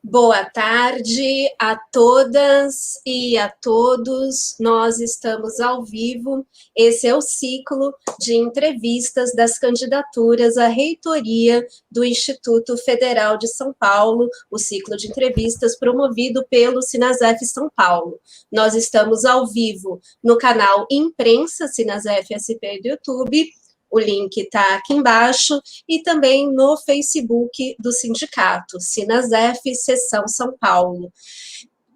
Boa tarde a todas e a todos. Nós estamos ao vivo. Esse é o ciclo de entrevistas das candidaturas à reitoria do Instituto Federal de São Paulo, o ciclo de entrevistas promovido pelo Sinasef São Paulo. Nós estamos ao vivo no canal Imprensa Sinasef SP do YouTube. O link está aqui embaixo, e também no Facebook do sindicato, Sinasef, Seção São Paulo.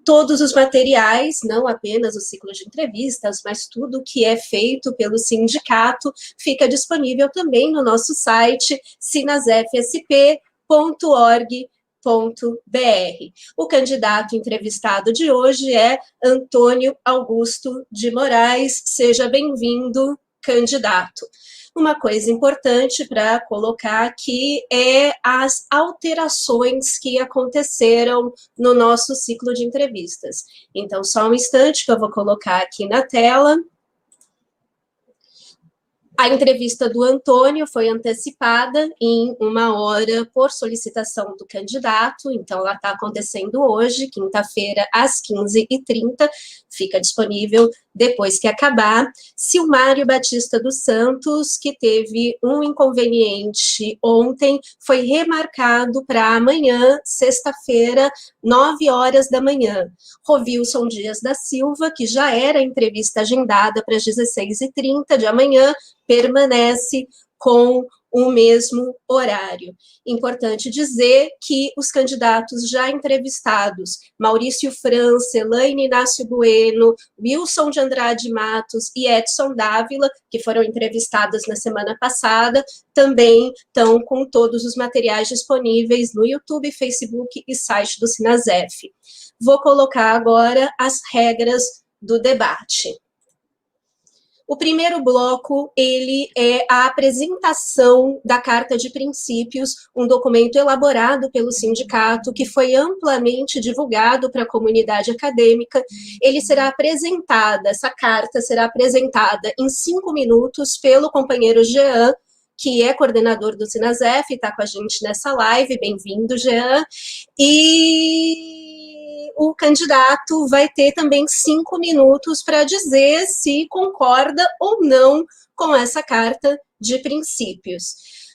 Todos os materiais, não apenas o ciclo de entrevistas, mas tudo que é feito pelo sindicato, fica disponível também no nosso site, sinasefsp.org.br. O candidato entrevistado de hoje é Antônio Augusto de Moraes. Seja bem-vindo, candidato. Uma coisa importante para colocar aqui é as alterações que aconteceram no nosso ciclo de entrevistas. Então, só um instante que eu vou colocar aqui na tela. A entrevista do Antônio foi antecipada em 1 hora por solicitação do candidato, então ela está acontecendo hoje, quinta-feira, às 15h30, fica disponível depois que acabar. Silmário Batista dos Santos, que teve um inconveniente ontem, foi remarcado para amanhã, sexta-feira, 9 horas da manhã. Rovilson Dias da Silva, que já era a entrevista agendada para as 16h30 de amanhã, permanece com o mesmo horário. Importante dizer que os candidatos já entrevistados, Maurício França, Elaine Inácio Bueno, Wilson de Andrade Matos e Edson Dávila, que foram entrevistados na semana passada, também estão com todos os materiais disponíveis no YouTube, Facebook e site do Sinasef. Vou colocar agora as regras do debate. O primeiro bloco, ele é a apresentação da Carta de Princípios, um documento elaborado pelo sindicato, que foi amplamente divulgado para a comunidade acadêmica. Essa carta será apresentada em 5 minutos pelo companheiro Jean, que é coordenador do Sinasef, está com a gente nessa live. Bem-vindo, Jean. E o candidato vai ter também 5 minutos para dizer se concorda ou não com essa carta de princípios.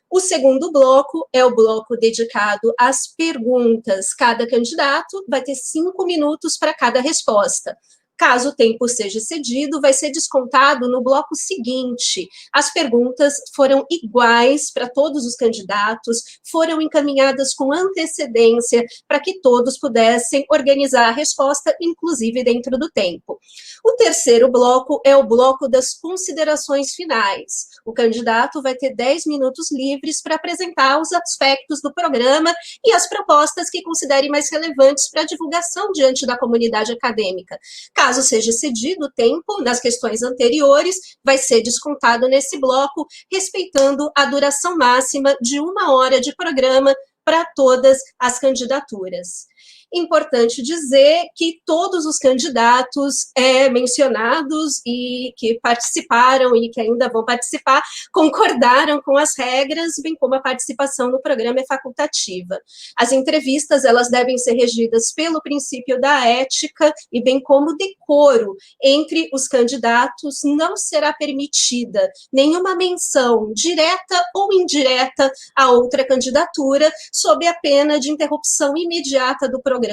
O segundo bloco é o bloco dedicado às perguntas. Cada candidato vai ter 5 minutos para cada resposta. Caso o tempo seja excedido, vai ser descontado no bloco seguinte. As perguntas foram iguais para todos os candidatos, foram encaminhadas com antecedência para que todos pudessem organizar a resposta, inclusive dentro do tempo. O terceiro bloco é o bloco das considerações finais. O candidato vai ter 10 minutos livres para apresentar os aspectos do programa e as propostas que considere mais relevantes para a divulgação diante da comunidade acadêmica. Caso seja excedido o tempo nas questões anteriores, vai ser descontado nesse bloco, respeitando a duração máxima de 1 hora de programa para todas as candidaturas. Importante dizer que todos os candidatos mencionados e que participaram e que ainda vão participar concordaram com as regras, bem como a participação no programa é facultativa. As entrevistas, elas devem ser regidas pelo princípio da ética e bem como decoro entre os candidatos. Não será permitida nenhuma menção direta ou indireta a outra candidatura, sob a pena de interrupção imediata do programa.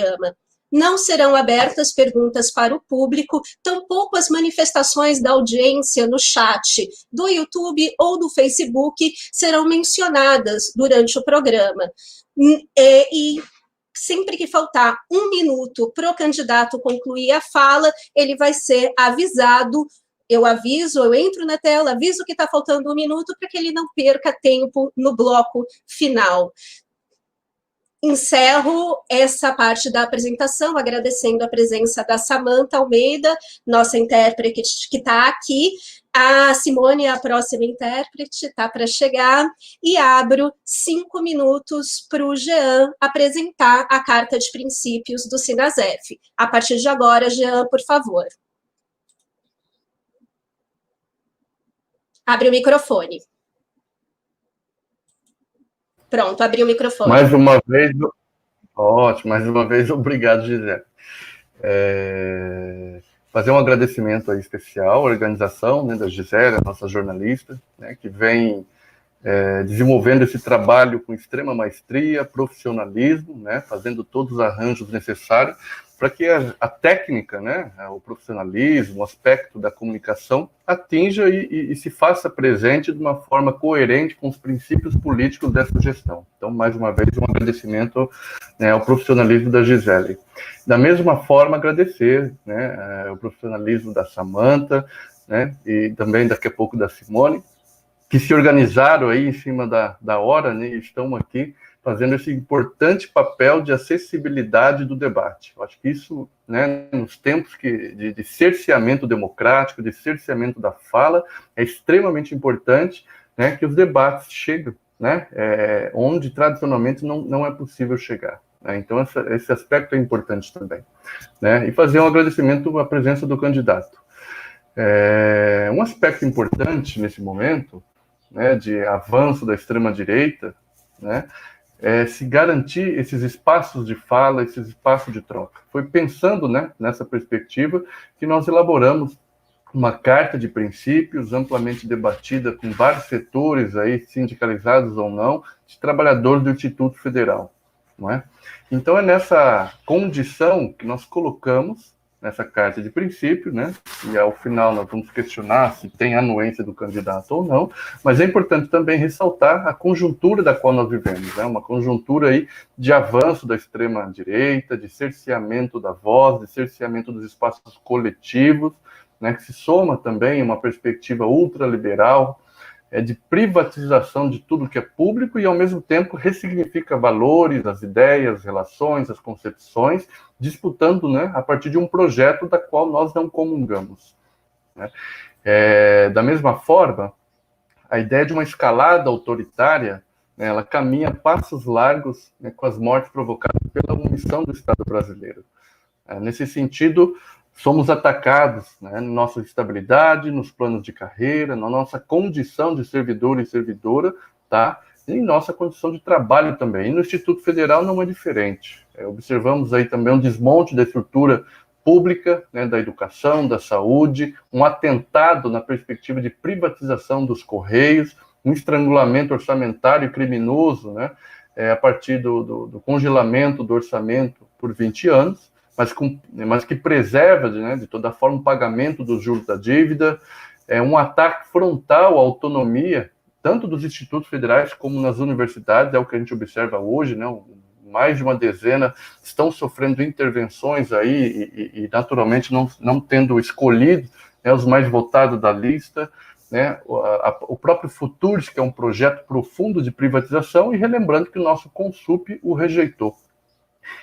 Não serão abertas perguntas para o público, tampouco as manifestações da audiência no chat do YouTube ou do Facebook serão mencionadas durante o programa. E sempre que faltar 1 minuto para o candidato concluir a fala, ele vai ser avisado. Eu entro na tela, aviso que está faltando 1 minuto para que ele não perca tempo no bloco final. Encerro essa parte da apresentação, agradecendo a presença da Samantha Almeida, nossa intérprete que está aqui. A Simone é a próxima intérprete, está para chegar. E abro 5 minutos para o Jean apresentar a Carta de Princípios do Sinasef. A partir de agora, Jean, por favor. Abre o microfone. Pronto, abri o microfone. Mais uma vez, Ótimo, mais uma vez, obrigado, Gisele. Fazer um agradecimento aí especial à organização, né, da Gisele, a nossa jornalista, né, que vem desenvolvendo esse trabalho com extrema maestria, profissionalismo, né, fazendo todos os arranjos necessários para que a técnica, né, o profissionalismo, o aspecto da comunicação atinja e se faça presente de uma forma coerente com os princípios políticos dessa gestão. Então, mais uma vez, um agradecimento, né, ao profissionalismo da Gisele. Da mesma forma, agradecer, né, o profissionalismo da Samantha, né, e também daqui a pouco da Simone, que se organizaram aí em cima da hora, né, e estão aqui fazendo esse importante papel de acessibilidade do debate. Eu acho que isso, né, nos tempos de cerceamento democrático, de cerceamento da fala, é extremamente importante, né, que os debates cheguem, né, onde tradicionalmente não é possível chegar. Né? Então, esse aspecto é importante também. Né? E fazer um agradecimento à presença do candidato. Um aspecto importante nesse momento, né, de avanço da extrema-direita, né, se garantir esses espaços de fala, esses espaços de troca. Foi pensando, né, nessa perspectiva que nós elaboramos uma carta de princípios amplamente debatida com vários setores aí, sindicalizados ou não, de trabalhadores do Instituto Federal. Não é? Então, é nessa condição que nós colocamos nessa carta de princípio, né? E ao final nós vamos questionar se tem anuência do candidato ou não, mas é importante também ressaltar a conjuntura da qual nós vivemos, né? Uma conjuntura aí de avanço da extrema-direita, de cerceamento da voz, de cerceamento dos espaços coletivos, né? Que se soma também uma perspectiva ultraliberal, de privatização de tudo que é público e, ao mesmo tempo, ressignifica valores, as ideias, as relações, as concepções, disputando, né, a partir de um projeto da qual nós não comungamos. Né? Da mesma forma, a ideia de uma escalada autoritária, né, ela caminha passos largos, né, com as mortes provocadas pela omissão do Estado brasileiro. Nesse sentido, somos atacados, né, na nossa estabilidade, nos planos de carreira, na nossa condição de servidor e servidora, tá? E em nossa condição de trabalho também. E no Instituto Federal não é diferente. Observamos aí também um desmonte da estrutura pública, né, da educação, da saúde, um atentado na perspectiva de privatização dos Correios, um estrangulamento orçamentário criminoso, né, a partir do congelamento do orçamento por 20 anos, mas que preserva, né, de toda forma, o pagamento dos juros da dívida, um ataque frontal à autonomia, tanto dos institutos federais como nas universidades, é o que a gente observa hoje, né, mais de uma dezena estão sofrendo intervenções aí e naturalmente, não tendo escolhido, né, os mais votados da lista, né, o próprio Futures, que é um projeto profundo de privatização, e relembrando que o nosso Consup o rejeitou.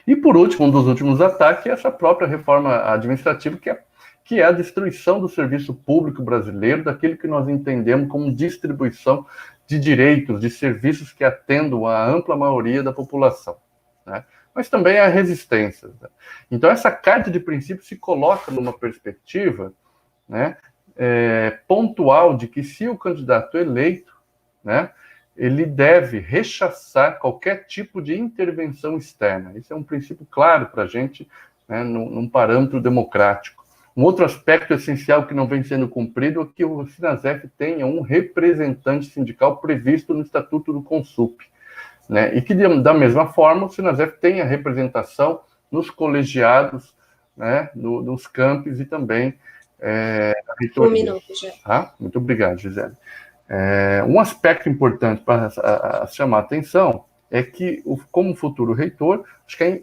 E, por último, um dos últimos ataques é essa própria reforma administrativa, que é a destruição do serviço público brasileiro, daquele que nós entendemos como distribuição de direitos, de serviços que atendam a ampla maioria da população. Né? Mas também a resistência. Né? Então, essa carta de princípio se coloca numa perspectiva, né, pontual de que, se o candidato eleito, né, ele deve rechaçar qualquer tipo de intervenção externa. Isso é um princípio claro para a gente, né, num parâmetro democrático. Um outro aspecto essencial que não vem sendo cumprido é que o Sinasef tenha um representante sindical previsto no Estatuto do Consup, né, e que, da mesma forma, o Sinasef tenha representação nos colegiados, né, nos campos e também na reitoria. Um minuto, já. Muito obrigado, Gisele. Um aspecto importante para chamar a atenção é que, como futuro reitor, acho que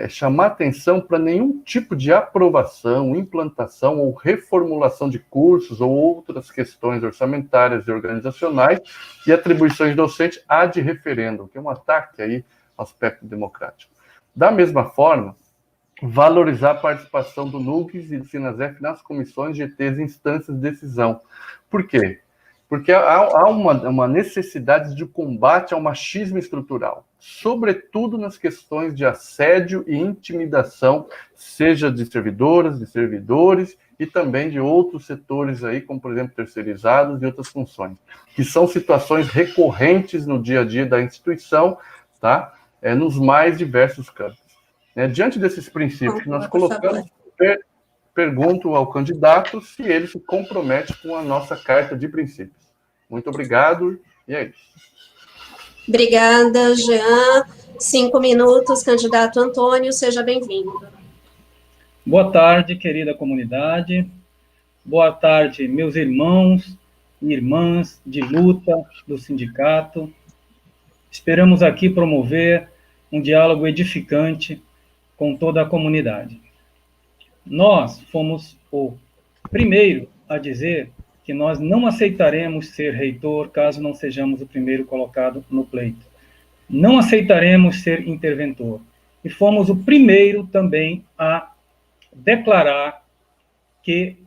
chamar atenção para nenhum tipo de aprovação, implantação ou reformulação de cursos ou outras questões orçamentárias e organizacionais e atribuições docentes ad referendo, que é um ataque aí ao aspecto democrático. Da mesma forma, valorizar a participação do NUGS e do Sinasef nas comissões, GTs e instâncias de decisão. Por quê? Porque há uma necessidade de combate ao machismo estrutural, sobretudo nas questões de assédio e intimidação, seja de servidoras, de servidores e também de outros setores aí, como, por exemplo, terceirizados e outras funções, que são situações recorrentes no dia a dia da instituição, tá? nos mais diversos campos. Diante desses princípios que nós colocamos, pergunto ao candidato se ele se compromete com a nossa carta de princípios. Muito obrigado, e é isso. Obrigada, Jean. 5 minutos, candidato Antônio, seja bem-vindo. Boa tarde, querida comunidade. Boa tarde, meus irmãos e irmãs de luta do sindicato. Esperamos aqui promover um diálogo edificante com toda a comunidade. Nós fomos o primeiro a dizer que nós não aceitaremos ser reitor caso não sejamos o primeiro colocado no pleito. Não aceitaremos ser interventor. E fomos o primeiro também a declarar que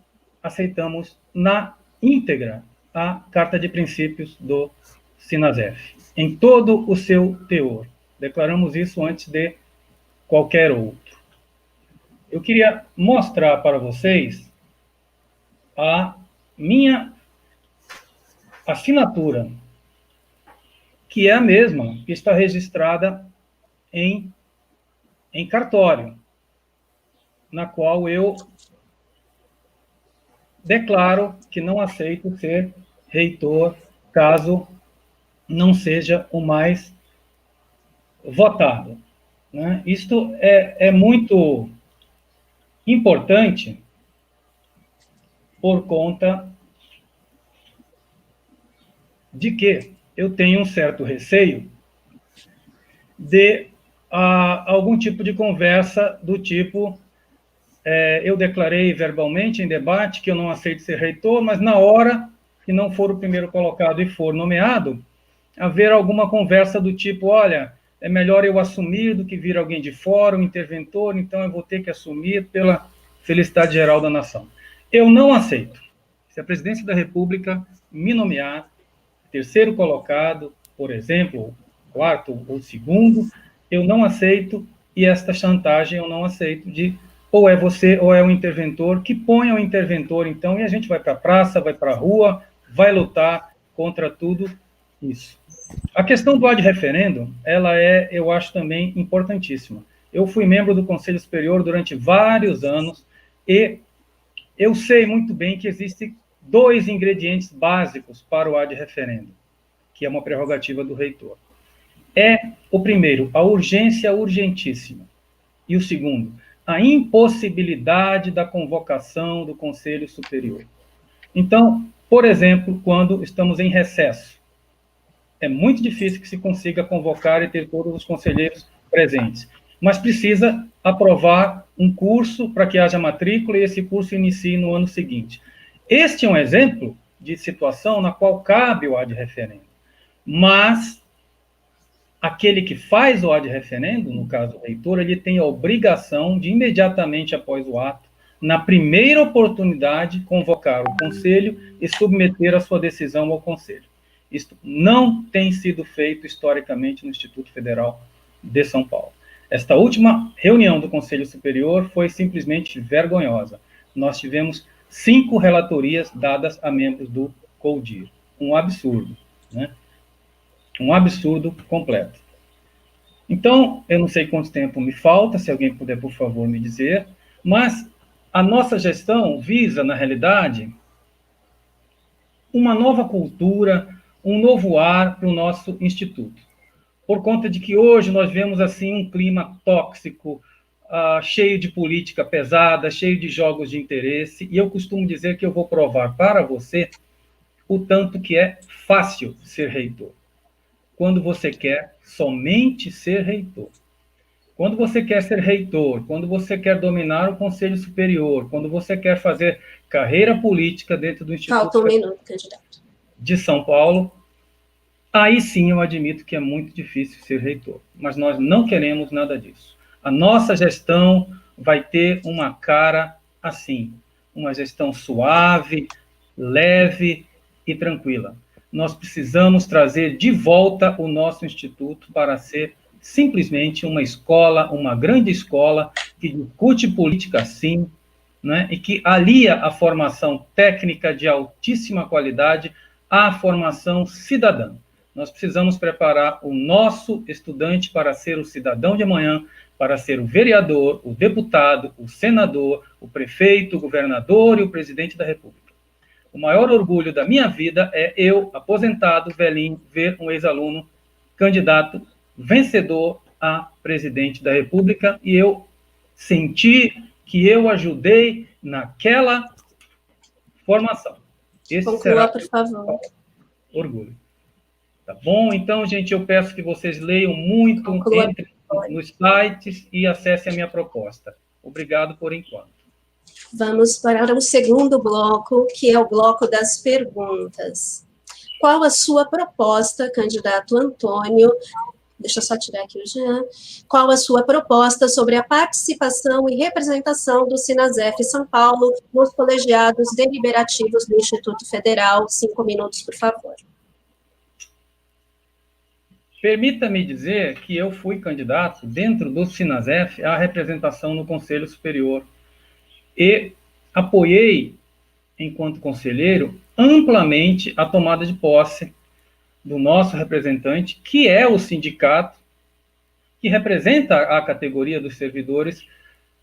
aceitamos na íntegra a Carta de Princípios do Sinasef, em todo o seu teor. Declaramos isso antes de qualquer outro. Eu queria mostrar para vocês a minha assinatura, que é a mesma que está registrada em cartório, na qual eu declaro que não aceito ser reitor caso não seja o mais votado. Né? Isto é muito importante por conta de que eu tenho um certo receio de algum tipo de conversa do tipo eu declarei verbalmente em debate que eu não aceito ser reitor, mas na hora que não for o primeiro colocado e for nomeado, haver alguma conversa do tipo, olha, é melhor eu assumir do que vir alguém de fora, um interventor, então eu vou ter que assumir pela felicidade geral da nação. Eu não aceito. Se a presidência da República me nomear terceiro colocado, por exemplo, quarto ou segundo, eu não aceito, e esta chantagem eu não aceito de ou é você ou é o interventor, que ponha o interventor, então, e a gente vai para a praça, vai para a rua, vai lutar contra tudo isso. A questão do ad referendo, ela é, eu acho, também importantíssima. Eu fui membro do Conselho Superior durante vários anos, e eu sei muito bem que existem 2 ingredientes básicos para o ad referendo, que é uma prerrogativa do reitor. O primeiro, a urgência urgentíssima. E o segundo, a impossibilidade da convocação do Conselho Superior. Então, por exemplo, quando estamos em recesso, é muito difícil que se consiga convocar e ter todos os conselheiros presentes, mas precisa aprovar um curso para que haja matrícula e esse curso inicie no ano seguinte. Este é um exemplo de situação na qual cabe o ad referendo, mas aquele que faz o ad referendo, no caso o reitor, ele tem a obrigação de, imediatamente após o ato, na primeira oportunidade, convocar o conselho e submeter a sua decisão ao conselho. Isto não tem sido feito historicamente no Instituto Federal de São Paulo. Esta última reunião do Conselho Superior foi simplesmente vergonhosa. Nós tivemos 5 relatorias dadas a membros do CODIR. Um absurdo, né? Um absurdo completo. Então, eu não sei quanto tempo me falta, se alguém puder, por favor, me dizer, mas a nossa gestão visa, na realidade, uma nova cultura, um novo ar para o nosso instituto. Por conta de que hoje nós vemos, assim, um clima tóxico, cheio de política pesada, cheio de jogos de interesse, e eu costumo dizer que eu vou provar para você o tanto que é fácil ser reitor. Quando você quer somente ser reitor. Quando você quer ser reitor, quando você quer dominar o Conselho Superior, quando você quer fazer carreira política dentro do Instituto Falta um minuto, candidato. De São Paulo, aí sim eu admito que é muito difícil ser reitor. Mas nós não queremos nada disso. A nossa gestão vai ter uma cara assim, uma gestão suave, leve e tranquila. Nós precisamos trazer de volta o nosso instituto para ser simplesmente uma escola, uma grande escola, que discute política sim, né, e que alia a formação técnica de altíssima qualidade à formação cidadã. Nós precisamos preparar o nosso estudante para ser o cidadão de amanhã, para ser o vereador, o deputado, o senador, o prefeito, o governador e o presidente da República. O maior orgulho da minha vida é eu, aposentado, velhinho, ver um ex-aluno candidato vencedor a presidente da República e eu sentir que eu ajudei naquela formação. Esse Conclua, será por favor. Orgulho. Tá bom? Então, gente, eu peço que vocês leiam muito, entrem nos sites e acessem a minha proposta. Obrigado por enquanto. Vamos para o segundo bloco, que é o bloco das perguntas. Qual a sua proposta, candidato Antônio? Deixa eu só tirar aqui o Jean. Qual a sua proposta sobre a participação e representação do Sinasef São Paulo nos colegiados deliberativos do Instituto Federal? 5 minutos, por favor. Permita-me dizer que eu fui candidato, dentro do Sinasef, à representação no Conselho Superior e apoiei, enquanto conselheiro, amplamente a tomada de posse do nosso representante, que é o sindicato que representa a categoria dos servidores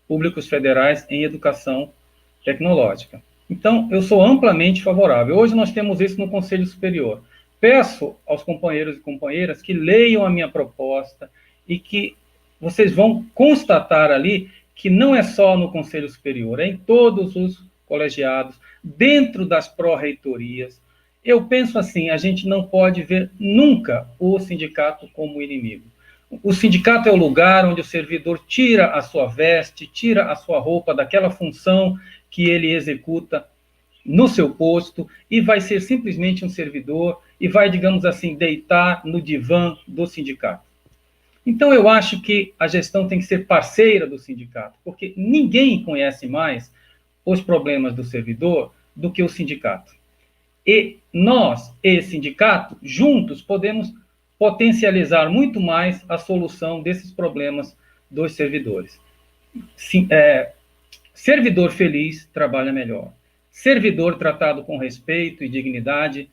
públicos federais em educação tecnológica. Então, eu sou amplamente favorável. Hoje nós temos isso no Conselho Superior. Peço aos companheiros e companheiras que leiam a minha proposta e que vocês vão constatar ali que não é só no Conselho Superior, é em todos os colegiados, dentro das pró-reitorias. Eu penso assim, a gente não pode ver nunca o sindicato como inimigo. O sindicato é o lugar onde o servidor tira a sua veste, tira a sua roupa daquela função que ele executa no seu posto e vai ser simplesmente um servidor e vai, digamos assim, deitar no divã do sindicato. Então, eu acho que a gestão tem que ser parceira do sindicato, porque ninguém conhece mais os problemas do servidor do que o sindicato. E nós, e sindicato, juntos, podemos potencializar muito mais a solução desses problemas dos servidores. Servidor feliz trabalha melhor. Servidor tratado com respeito e dignidade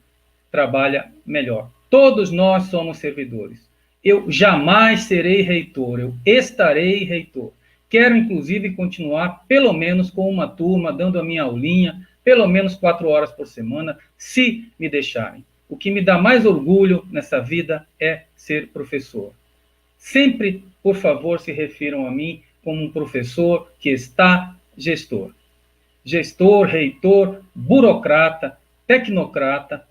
trabalha melhor. Todos nós somos servidores. Eu jamais serei reitor, eu estarei reitor. Quero, inclusive, continuar pelo menos com uma turma, dando a minha aulinha, pelo menos 4 horas por semana, se me deixarem. O que me dá mais orgulho nessa vida é ser professor. Sempre, por favor, se refiram a mim como um professor que está gestor. Gestor, reitor, burocrata, tecnocrata,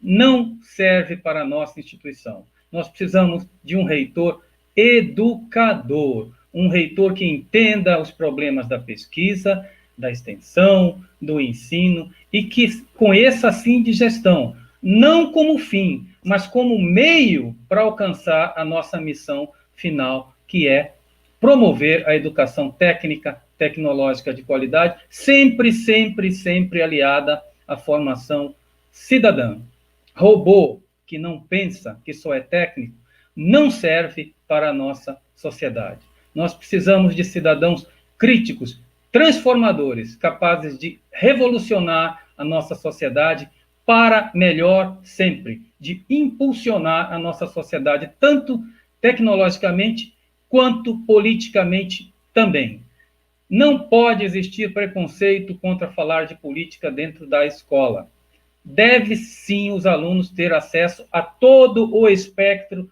não serve para a nossa instituição. Nós precisamos de um reitor educador, um reitor que entenda os problemas da pesquisa, da extensão, do ensino, e que conheça, sim, de gestão, não como fim, mas como meio para alcançar a nossa missão final, que é promover a educação técnica, tecnológica de qualidade, sempre, sempre, sempre aliada à formação cidadã. Robô que não pensa, que só é técnico, não serve para a nossa sociedade. Nós precisamos de cidadãos críticos, transformadores, capazes de revolucionar a nossa sociedade para melhor sempre, de impulsionar a nossa sociedade, tanto tecnologicamente quanto politicamente também. Não pode existir preconceito contra falar de política dentro da escola. Deve, sim, os alunos ter acesso a todo o espectro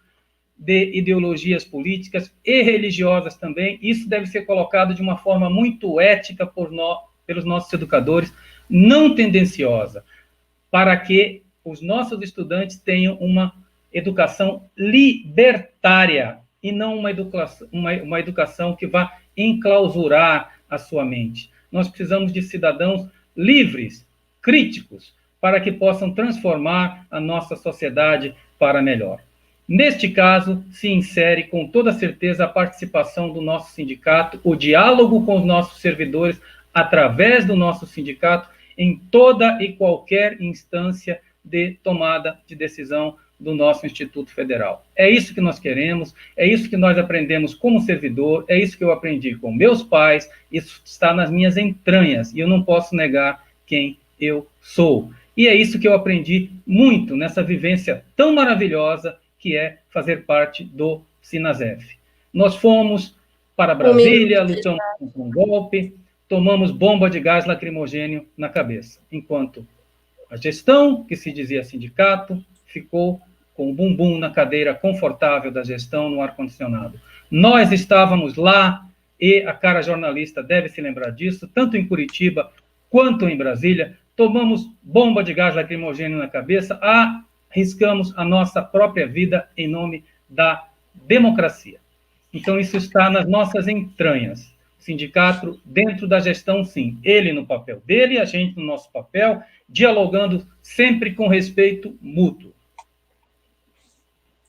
de ideologias políticas e religiosas também. Isso deve ser colocado de uma forma muito ética pelos nossos educadores, não tendenciosa, para que os nossos estudantes tenham uma educação libertária e não uma educação que vá enclausurar a sua mente. Nós precisamos de cidadãos livres, críticos, para que possam transformar a nossa sociedade para melhor. Neste caso, se insere com toda certeza a participação do nosso sindicato, o diálogo com os nossos servidores através do nosso sindicato em toda e qualquer instância de tomada de decisão do nosso Instituto Federal. É isso que nós queremos, é isso que nós aprendemos como servidor, é isso que eu aprendi com meus pais, isso está nas minhas entranhas, e eu não posso negar quem eu sou. E é isso que eu aprendi muito nessa vivência tão maravilhosa que é fazer parte do Sinasef. Nós fomos para Brasília, lutamos contra um golpe, tomamos bomba de gás lacrimogênio na cabeça, enquanto a gestão, que se dizia sindicato, ficou com o bumbum na cadeira confortável da gestão no ar-condicionado. Nós estávamos lá, e a cara jornalista deve se lembrar disso, tanto em Curitiba quanto em Brasília, tomamos bomba de gás lacrimogênio na cabeça, arriscamos a nossa própria vida em nome da democracia. Então, isso está nas nossas entranhas. Sindicato dentro da gestão, sim. Ele no papel dele, a gente no nosso papel, dialogando sempre com respeito mútuo.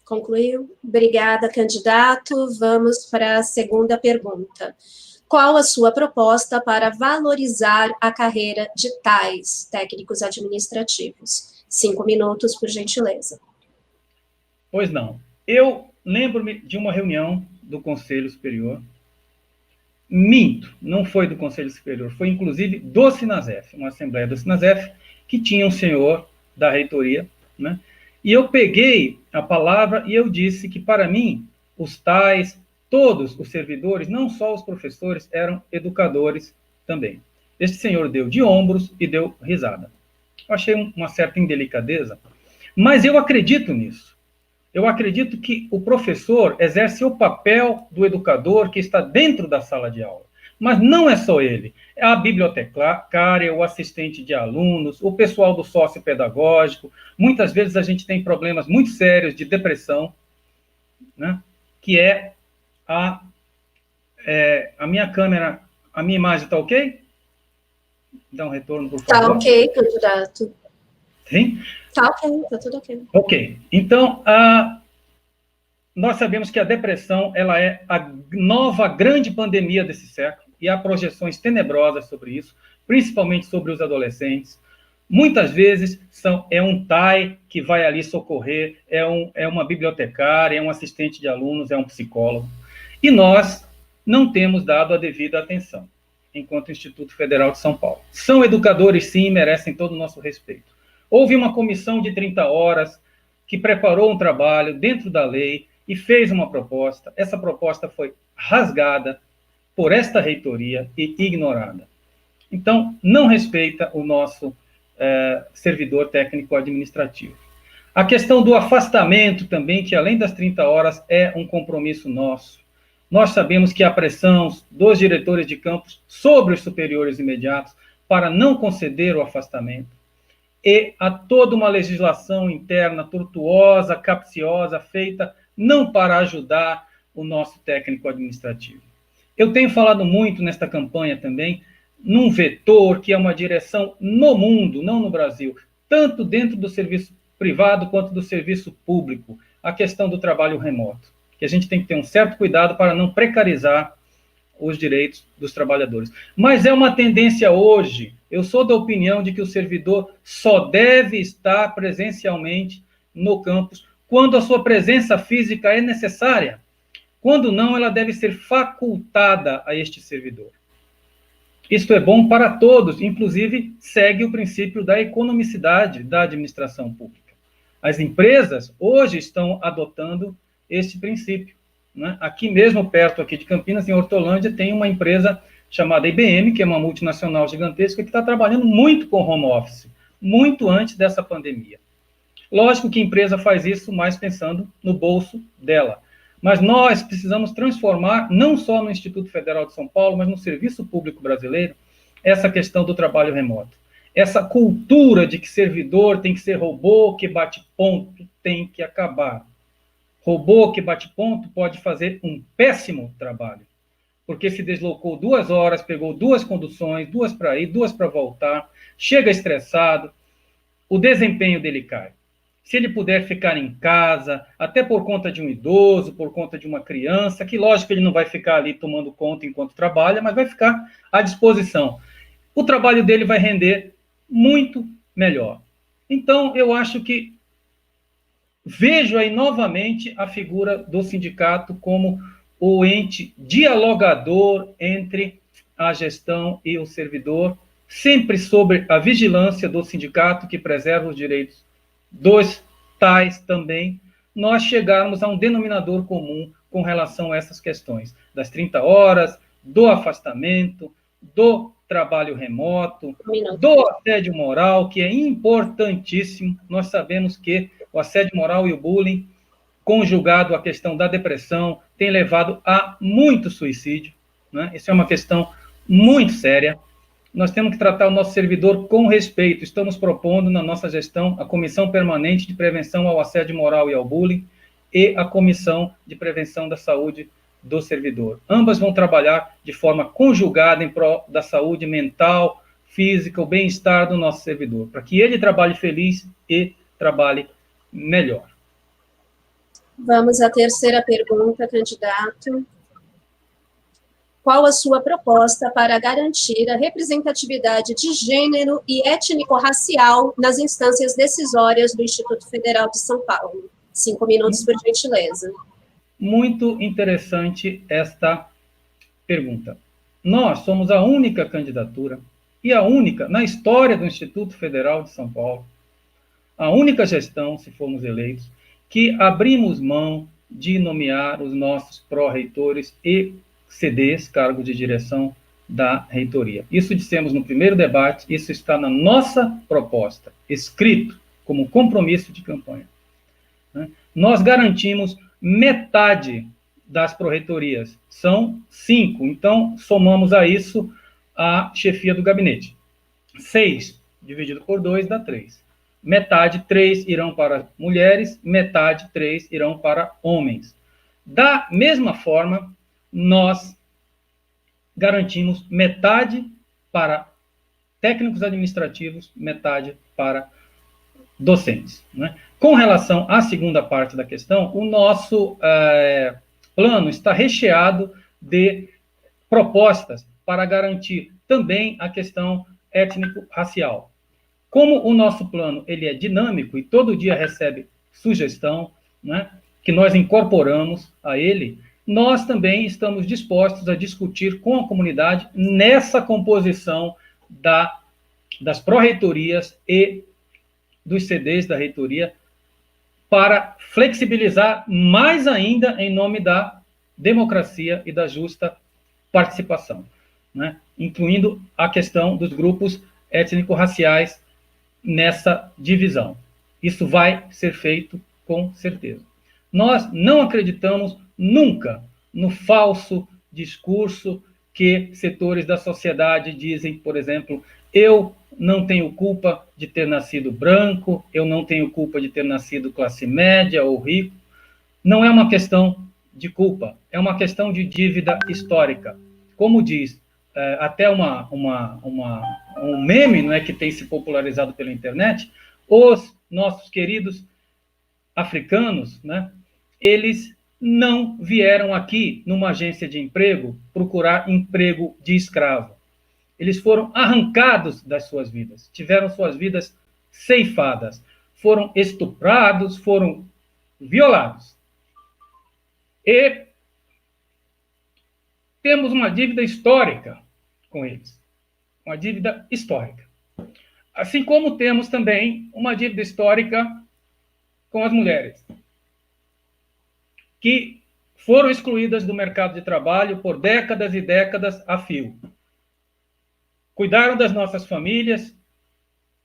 Concluiu? Obrigada, candidato. Vamos para a segunda pergunta. Qual a sua proposta para valorizar a carreira de tais técnicos administrativos? 5 minutos, por gentileza. Pois não. Eu lembro-me de uma reunião do Conselho Superior. Minto, não foi do Conselho Superior, foi inclusive do Sinasef, uma assembleia do Sinasef, que tinha um senhor da reitoria, né? E eu peguei a palavra e eu disse que, para mim, os tais, todos os servidores, não só os professores, eram educadores também. Este senhor deu de ombros e deu risada. Eu achei uma certa indelicadeza, mas eu acredito nisso. Eu acredito que o professor exerce o papel do educador que está dentro da sala de aula. Mas não é só ele. É a bibliotecária, o assistente de alunos, o pessoal do sócio-pedagógico. Muitas vezes a gente tem problemas muito sérios de depressão, né? Que é a minha câmera, a minha imagem está ok? Dá um retorno, por favor. Está ok, candidato. Sim? Está ok, está tudo ok. Ok. Então, nós sabemos que a depressão ela é a nova grande pandemia desse século e há projeções tenebrosas sobre isso, principalmente sobre os adolescentes. Muitas vezes é um TAI que vai ali socorrer, é uma bibliotecária, é um assistente de alunos, é um psicólogo. E nós não temos dado a devida atenção, enquanto Instituto Federal de São Paulo. São educadores, sim, merecem todo o nosso respeito. Houve uma comissão de 30 horas que preparou um trabalho dentro da lei e fez uma proposta. Essa proposta foi rasgada por esta reitoria e ignorada. Então, não respeita o nosso servidor técnico-administrativo. A questão do afastamento também, que além das 30 horas, é um compromisso nosso. Nós sabemos que há pressão dos diretores de campus sobre os superiores imediatos para não conceder o afastamento. E há toda uma legislação interna tortuosa, capciosa, feita não para ajudar o nosso técnico administrativo. Eu tenho falado muito nesta campanha também, num vetor que é uma direção no mundo, não no Brasil, tanto dentro do serviço privado quanto do serviço público, a questão do trabalho remoto, que a gente tem que ter um certo cuidado para não precarizar os direitos dos trabalhadores. Mas é uma tendência hoje, eu sou da opinião de que o servidor só deve estar presencialmente no campus quando a sua presença física é necessária. Quando não, ela deve ser facultada a este servidor. Isto é bom para todos, inclusive segue o princípio da economicidade da administração pública. As empresas hoje estão adotando este princípio, né? Aqui mesmo, perto aqui de Campinas, em Hortolândia, tem uma empresa chamada IBM, que é uma multinacional gigantesca, que está trabalhando muito com home office, muito antes dessa pandemia. Lógico que a empresa faz isso mais pensando no bolso dela. Mas nós precisamos transformar, não só no Instituto Federal de São Paulo, mas no serviço público brasileiro, essa questão do trabalho remoto. Essa cultura de que servidor tem que ser robô que bate ponto tem que acabar. Robô que bate ponto pode fazer um péssimo trabalho, porque se deslocou 2 horas, pegou 2 conduções, 2 para ir, 2 para voltar, chega estressado, o desempenho dele cai. Se ele puder ficar em casa, até por conta de um idoso, por conta de uma criança, que lógico que ele não vai ficar ali tomando conta enquanto trabalha, mas vai ficar à disposição. O trabalho dele vai render muito melhor. Então, eu acho que vejo aí novamente a figura do sindicato como o ente dialogador entre a gestão e o servidor, sempre sob a vigilância do sindicato que preserva os direitos dos tais também, nós chegarmos a um denominador comum com relação a essas questões das 30 horas, do afastamento, do trabalho remoto, do assédio moral, que é importantíssimo. Nós sabemos que o assédio moral e o bullying, conjugado à questão da depressão, tem levado a muito suicídio, né? Isso é uma questão muito séria. Nós temos que tratar o nosso servidor com respeito. Estamos propondo na nossa gestão a Comissão Permanente de Prevenção ao Assédio Moral e ao Bullying e a Comissão de Prevenção da Saúde do Servidor. Ambas vão trabalhar de forma conjugada em prol da saúde mental, física, o bem-estar do nosso servidor, para que ele trabalhe feliz e trabalhe melhor. Vamos à terceira pergunta, candidato. Qual a sua proposta para garantir a representatividade de gênero e étnico-racial nas instâncias decisórias do Instituto Federal de São Paulo? 5 minutos, por gentileza. Muito interessante esta pergunta. Nós somos a única candidatura e a única, na história do Instituto Federal de São Paulo, a única gestão, se formos eleitos, que abrimos mão de nomear os nossos pró-reitores e CDs, cargos de direção da reitoria. Isso dissemos no primeiro debate, isso está na nossa proposta, escrito como compromisso de campanha. Nós garantimos metade das pró-reitorias, são 5, então somamos a isso a chefia do gabinete. 6 dividido por 2 dá 3. Metade, 3 irão para mulheres, metade, 3 irão para homens. Da mesma forma, nós garantimos metade para técnicos administrativos, metade para docentes, né? Com relação à segunda parte da questão, o nosso plano está recheado de propostas para garantir também a questão étnico-racial. Como o nosso plano ele é dinâmico e todo dia recebe sugestão, né, que nós incorporamos a ele, nós também estamos dispostos a discutir com a comunidade nessa composição das pró-reitorias e dos CDs da reitoria, para flexibilizar mais ainda em nome da democracia e da justa participação, né? Incluindo a questão dos grupos étnico-raciais nessa divisão. Isso vai ser feito com certeza. Nós não acreditamos nunca no falso discurso que setores da sociedade dizem, por exemplo, eu não tenho culpa de ter nascido branco, eu não tenho culpa de ter nascido classe média ou rico. Não é uma questão de culpa, é uma questão de dívida histórica. Como diz até um meme, não é, que tem se popularizado pela internet, os nossos queridos africanos, né, eles não vieram aqui numa agência de emprego procurar emprego de escravo. Eles foram arrancados das suas vidas, tiveram suas vidas ceifadas, foram estuprados, foram violados. E temos uma dívida histórica com eles, uma dívida histórica. Assim como temos também uma dívida histórica com as mulheres, que foram excluídas do mercado de trabalho por décadas e décadas a fio. Cuidaram das nossas famílias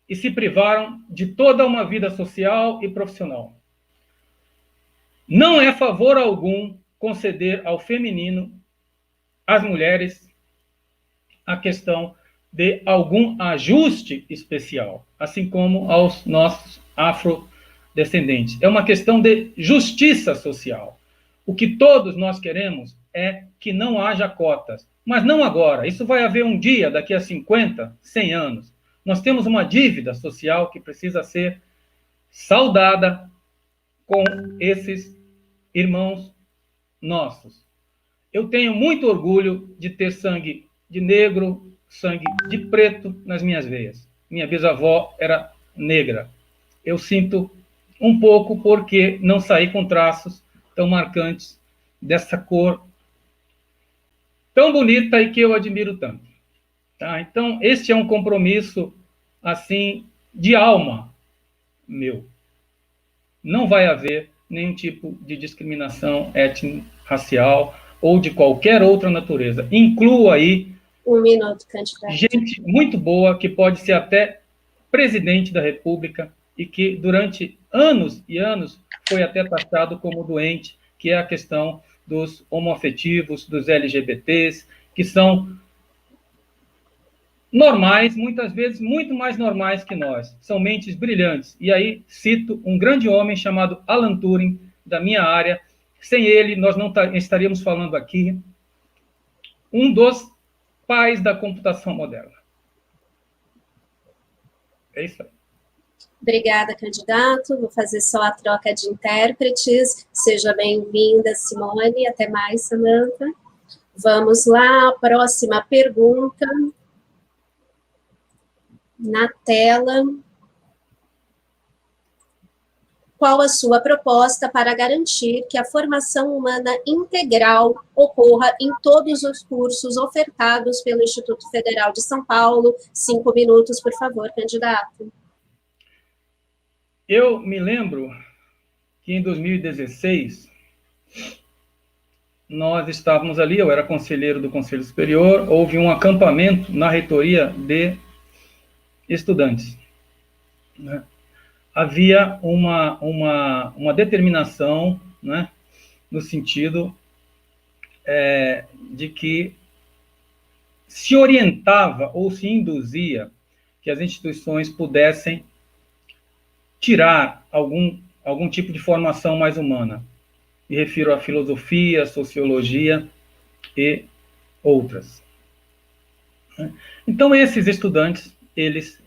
e se privaram de toda uma vida social e profissional. Não é favor algum conceder ao feminino, às mulheres, a questão de algum ajuste especial, assim como aos nossos afrodescendentes. É uma questão de justiça social. O que todos nós queremos é que não haja cotas, mas não agora. Isso vai haver um dia, daqui a 50, 100 anos. Nós temos uma dívida social que precisa ser saldada com esses irmãos nossos. Eu tenho muito orgulho de ter sangue de negro, sangue de preto nas minhas veias. Minha bisavó era negra. Eu sinto um pouco porque não saí com traços tão marcantes dessa cor tão bonita e que eu admiro tanto. Tá? Então, este é um compromisso, assim, de alma meu. Não vai haver nenhum tipo de discriminação étnico-racial ou de qualquer outra natureza. Incluo aí 1 minuto, candidato. gente muito boa, que pode ser até presidente da República e que durante anos e anos foi até taxado como doente, que é a questão dos homoafetivos, dos LGBTs, que são normais, muitas vezes muito mais normais que nós. São mentes brilhantes. E aí cito um grande homem chamado Alan Turing, da minha área. Sem ele, nós não estaríamos falando aqui. Um dos pais da computação moderna. É isso aí. Obrigada, candidato. Vou fazer só a troca de intérpretes. Seja bem-vinda, Simone. Até mais, Samantha. Vamos lá, próxima pergunta. Na tela. Qual a sua proposta para garantir que a formação humana integral ocorra em todos os cursos ofertados pelo Instituto Federal de São Paulo? 5 minutos, por favor, candidato. Eu me lembro que em 2016, nós estávamos ali, eu era conselheiro do Conselho Superior, houve um acampamento na reitoria de estudantes, né? Havia uma determinação, né, no sentido de que se orientava ou se induzia que as instituições pudessem tirar algum tipo de formação mais humana. Me refiro à filosofia, à sociologia e outras. Então, esses estudantes, eles,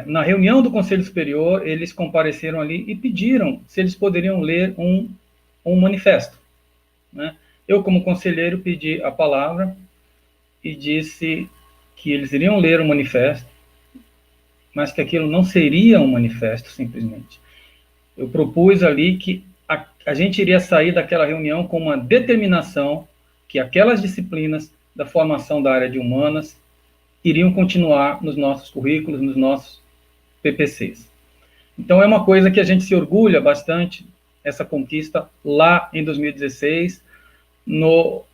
na reunião do Conselho Superior, eles compareceram ali e pediram se eles poderiam ler um manifesto, né? Eu, como conselheiro, pedi a palavra e disse que eles iriam ler o manifesto, mas que aquilo não seria um manifesto, simplesmente. Eu propus ali que a gente iria sair daquela reunião com uma determinação que aquelas disciplinas da formação da área de humanas iriam continuar nos nossos currículos, nos nossos PPCs. Então, é uma coisa que a gente se orgulha bastante, essa conquista, lá em 2016, no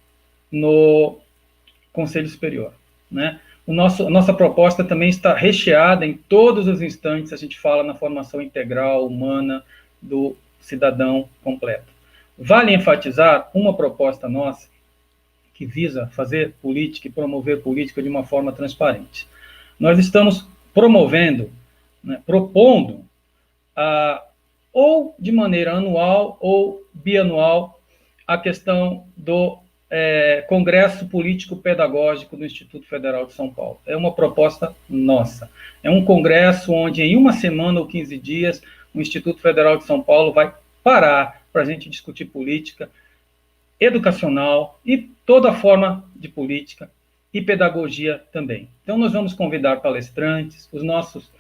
Conselho Superior, né? A nossa proposta também está recheada em todos os instantes, a gente fala na formação integral, humana, do cidadão completo. Vale enfatizar uma proposta nossa, que visa fazer política e promover política de uma forma transparente. Nós estamos promovendo, né, propondo, ou de maneira anual ou bianual, a questão do Congresso Político Pedagógico do Instituto Federal de São Paulo. É uma proposta nossa. É um congresso onde, em uma semana ou 15 dias, o Instituto Federal de São Paulo vai parar para a gente discutir política educacional e toda forma de política e pedagogia também. Então, nós vamos convidar palestrantes, os nossos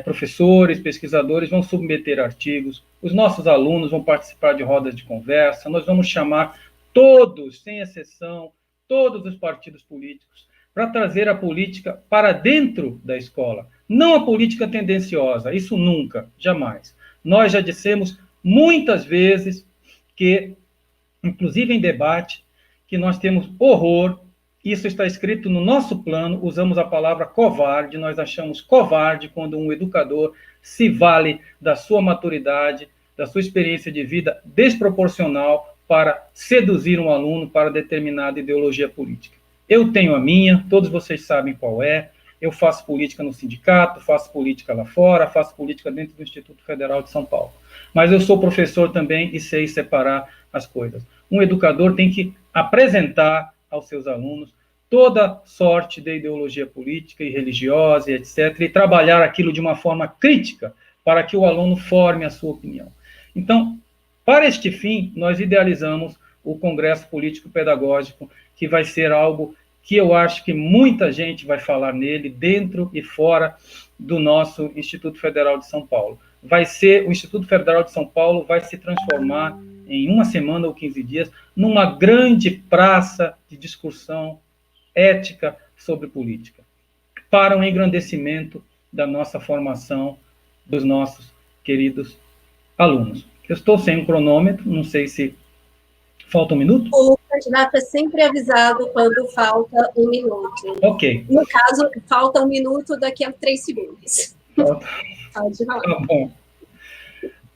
professores, pesquisadores vão submeter artigos, os nossos alunos vão participar de rodas de conversa, nós vamos chamar todos, sem exceção, todos os partidos políticos, para trazer a política para dentro da escola. Não a política tendenciosa, isso nunca, jamais. Nós já dissemos muitas vezes que, inclusive em debate, que nós temos horror, isso está escrito no nosso plano, usamos a palavra covarde, nós achamos covarde quando um educador se vale da sua maturidade, da sua experiência de vida desproporcional para seduzir um aluno para determinada ideologia política. Eu tenho a minha, todos vocês sabem qual é, eu faço política no sindicato, faço política lá fora, faço política dentro do Instituto Federal de São Paulo. Mas eu sou professor também e sei separar as coisas. Um educador tem que apresentar aos seus alunos toda sorte de ideologia política e religiosa, etc., e trabalhar aquilo de uma forma crítica para que o aluno forme a sua opinião. Então, para este fim, nós idealizamos o Congresso Político Pedagógico, que vai ser algo que eu acho que muita gente vai falar nele, dentro e fora do nosso Instituto Federal de São Paulo. O Instituto Federal de São Paulo vai se transformar, em uma semana ou 15 dias, numa grande praça de discussão ética, sobre política, para o engrandecimento da nossa formação, dos nossos queridos alunos. Eu estou sem um cronômetro, não sei se falta um minuto. O candidato é sempre avisado quando falta um minuto. Ok. No caso, falta um minuto daqui a 3 segundos. Pode falar. Tá bom.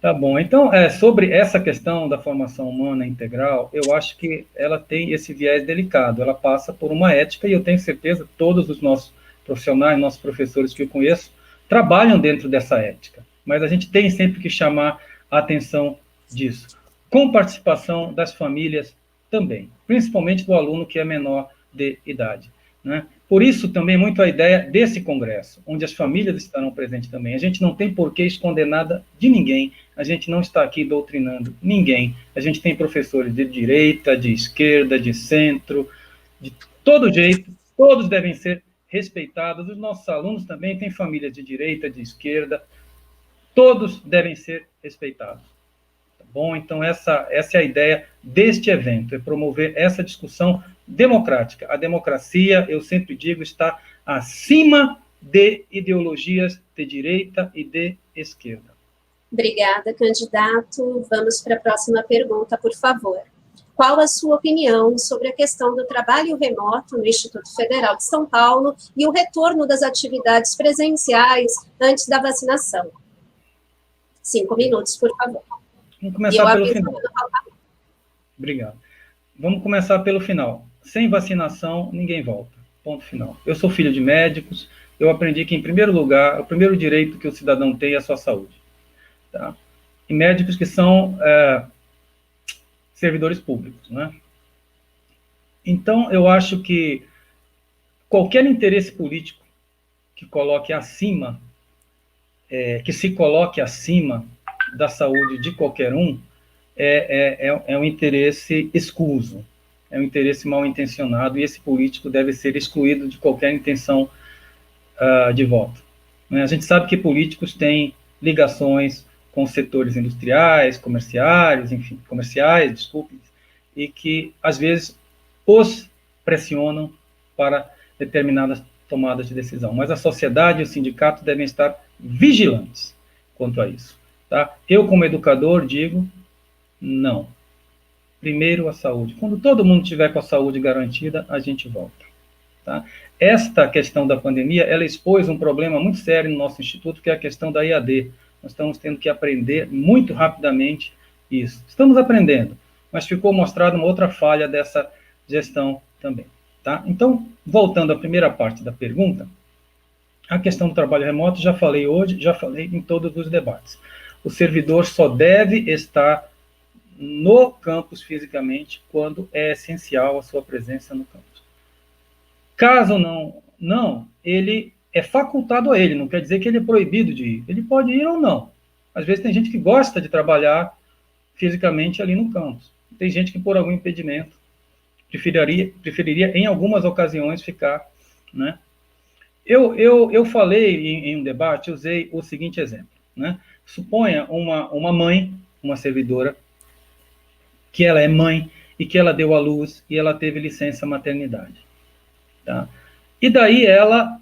Tá bom. Então, sobre essa questão da formação humana integral, eu acho que ela tem esse viés delicado. Ela passa por uma ética, e eu tenho certeza que todos os nossos profissionais, nossos professores que eu conheço, trabalham dentro dessa ética. Mas a gente tem sempre que chamar a atenção disso, com participação das famílias também, principalmente do aluno que é menor de idade, né? Por isso também muito a ideia desse congresso, onde as famílias estarão presentes também. A gente não tem por que esconder nada de ninguém, a gente não está aqui doutrinando ninguém. A gente tem professores de direita, de esquerda, de centro, de todo jeito, todos devem ser respeitados. Os nossos alunos também têm famílias de direita, de esquerda, todos devem ser respeitados. Tá bom? Então, essa é a ideia deste evento, é promover essa discussão democrática. A democracia, eu sempre digo, está acima de ideologias de direita e de esquerda. Obrigada, candidato. Vamos para a próxima pergunta, por favor. Qual a sua opinião sobre a questão do trabalho remoto no Instituto Federal de São Paulo e o retorno das atividades presenciais antes da vacinação? 5 minutos, por favor. Vamos começar pelo final. Obrigado. Vamos começar pelo final. Sem vacinação, ninguém volta. Ponto final. Eu sou filho de médicos, eu aprendi que, em primeiro lugar, o primeiro direito que o cidadão tem é a sua saúde. Tá? E médicos que são servidores públicos, né? Então, eu acho que qualquer interesse político que coloque acima, que se coloque acima da saúde de qualquer um, é um interesse escuso, é um interesse mal intencionado, e esse político deve ser excluído de qualquer intenção de voto. A gente sabe que políticos têm ligações com setores industriais, comerciais, e que, às vezes, os pressionam para determinadas tomadas de decisão. Mas a sociedade e os sindicatos devem estar vigilantes quanto a isso. Tá? Eu, como educador, digo, não. Primeiro a saúde. Quando todo mundo estiver com a saúde garantida, a gente volta. Tá? Esta questão da pandemia, ela expôs um problema muito sério no nosso instituto, que é a questão da EAD. Nós estamos tendo que aprender muito rapidamente isso. Estamos aprendendo, mas ficou mostrada uma outra falha dessa gestão também. Tá? Então, voltando à primeira parte da pergunta, a questão do trabalho remoto, já falei hoje, já falei em todos os debates. O servidor só deve estar no campus fisicamente quando é essencial a sua presença no campus. Caso não, ele é facultado a ele, não quer dizer que ele é proibido de ir. Ele pode ir ou não. Às vezes tem gente que gosta de trabalhar fisicamente ali no campus. Tem gente que, por algum impedimento, preferiria em algumas ocasiões, ficar, né? Eu falei em um debate, usei o seguinte exemplo, né? Suponha uma mãe, uma servidora, que ela é mãe e que ela deu à luz e ela teve licença maternidade. Tá? E daí ela,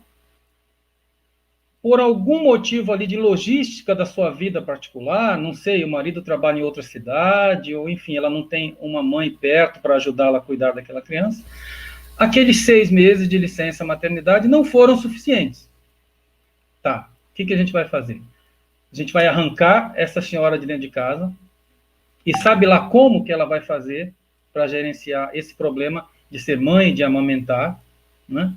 por algum motivo ali de logística da sua vida particular, não sei, o marido trabalha em outra cidade, ou enfim, ela não tem uma mãe perto para ajudá-la a cuidar daquela criança, aqueles 6 meses de licença maternidade não foram suficientes. Tá, o que a gente vai fazer? A gente vai arrancar essa senhora de dentro de casa, e sabe lá como que ela vai fazer para gerenciar esse problema de ser mãe, de amamentar, né?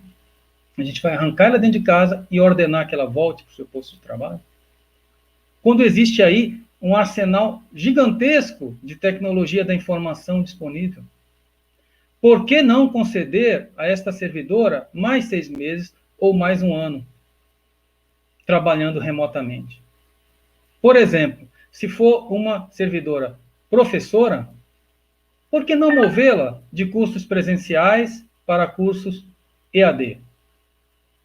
A gente vai arrancar ela dentro de casa e ordenar que ela volte para o seu posto de trabalho. Quando existe aí um arsenal gigantesco de tecnologia da informação disponível, por que não conceder a esta servidora mais 6 meses ou mais 1 ano trabalhando remotamente? Por exemplo, se for uma servidora professora, por que não movê-la de cursos presenciais para cursos EAD?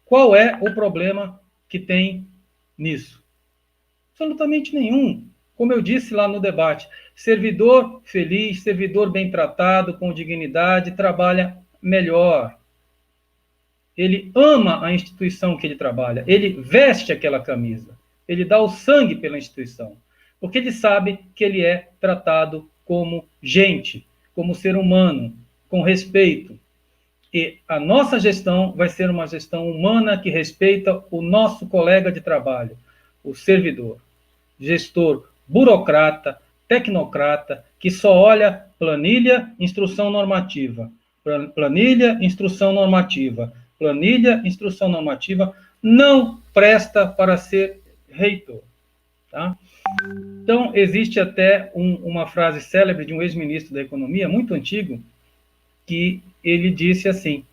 Qual é o problema que tem nisso? Absolutamente nenhum. Como eu disse lá no debate, servidor feliz, servidor bem tratado, com dignidade, trabalha melhor. ele ama a instituição que ele trabalha, ele veste aquela camisa, ele dá o sangue pela instituição, porque ele sabe que ele é tratado como gente, como ser humano, com respeito. E a nossa gestão vai ser uma gestão humana que respeita o nosso colega de trabalho, o servidor, gestor, burocrata, tecnocrata, que só olha planilha, instrução normativa, planilha, instrução normativa, planilha, instrução normativa, não presta para ser reitor. Tá? Então, existe até uma frase célebre de um ex-ministro da Economia, muito antigo, que ele disse assim: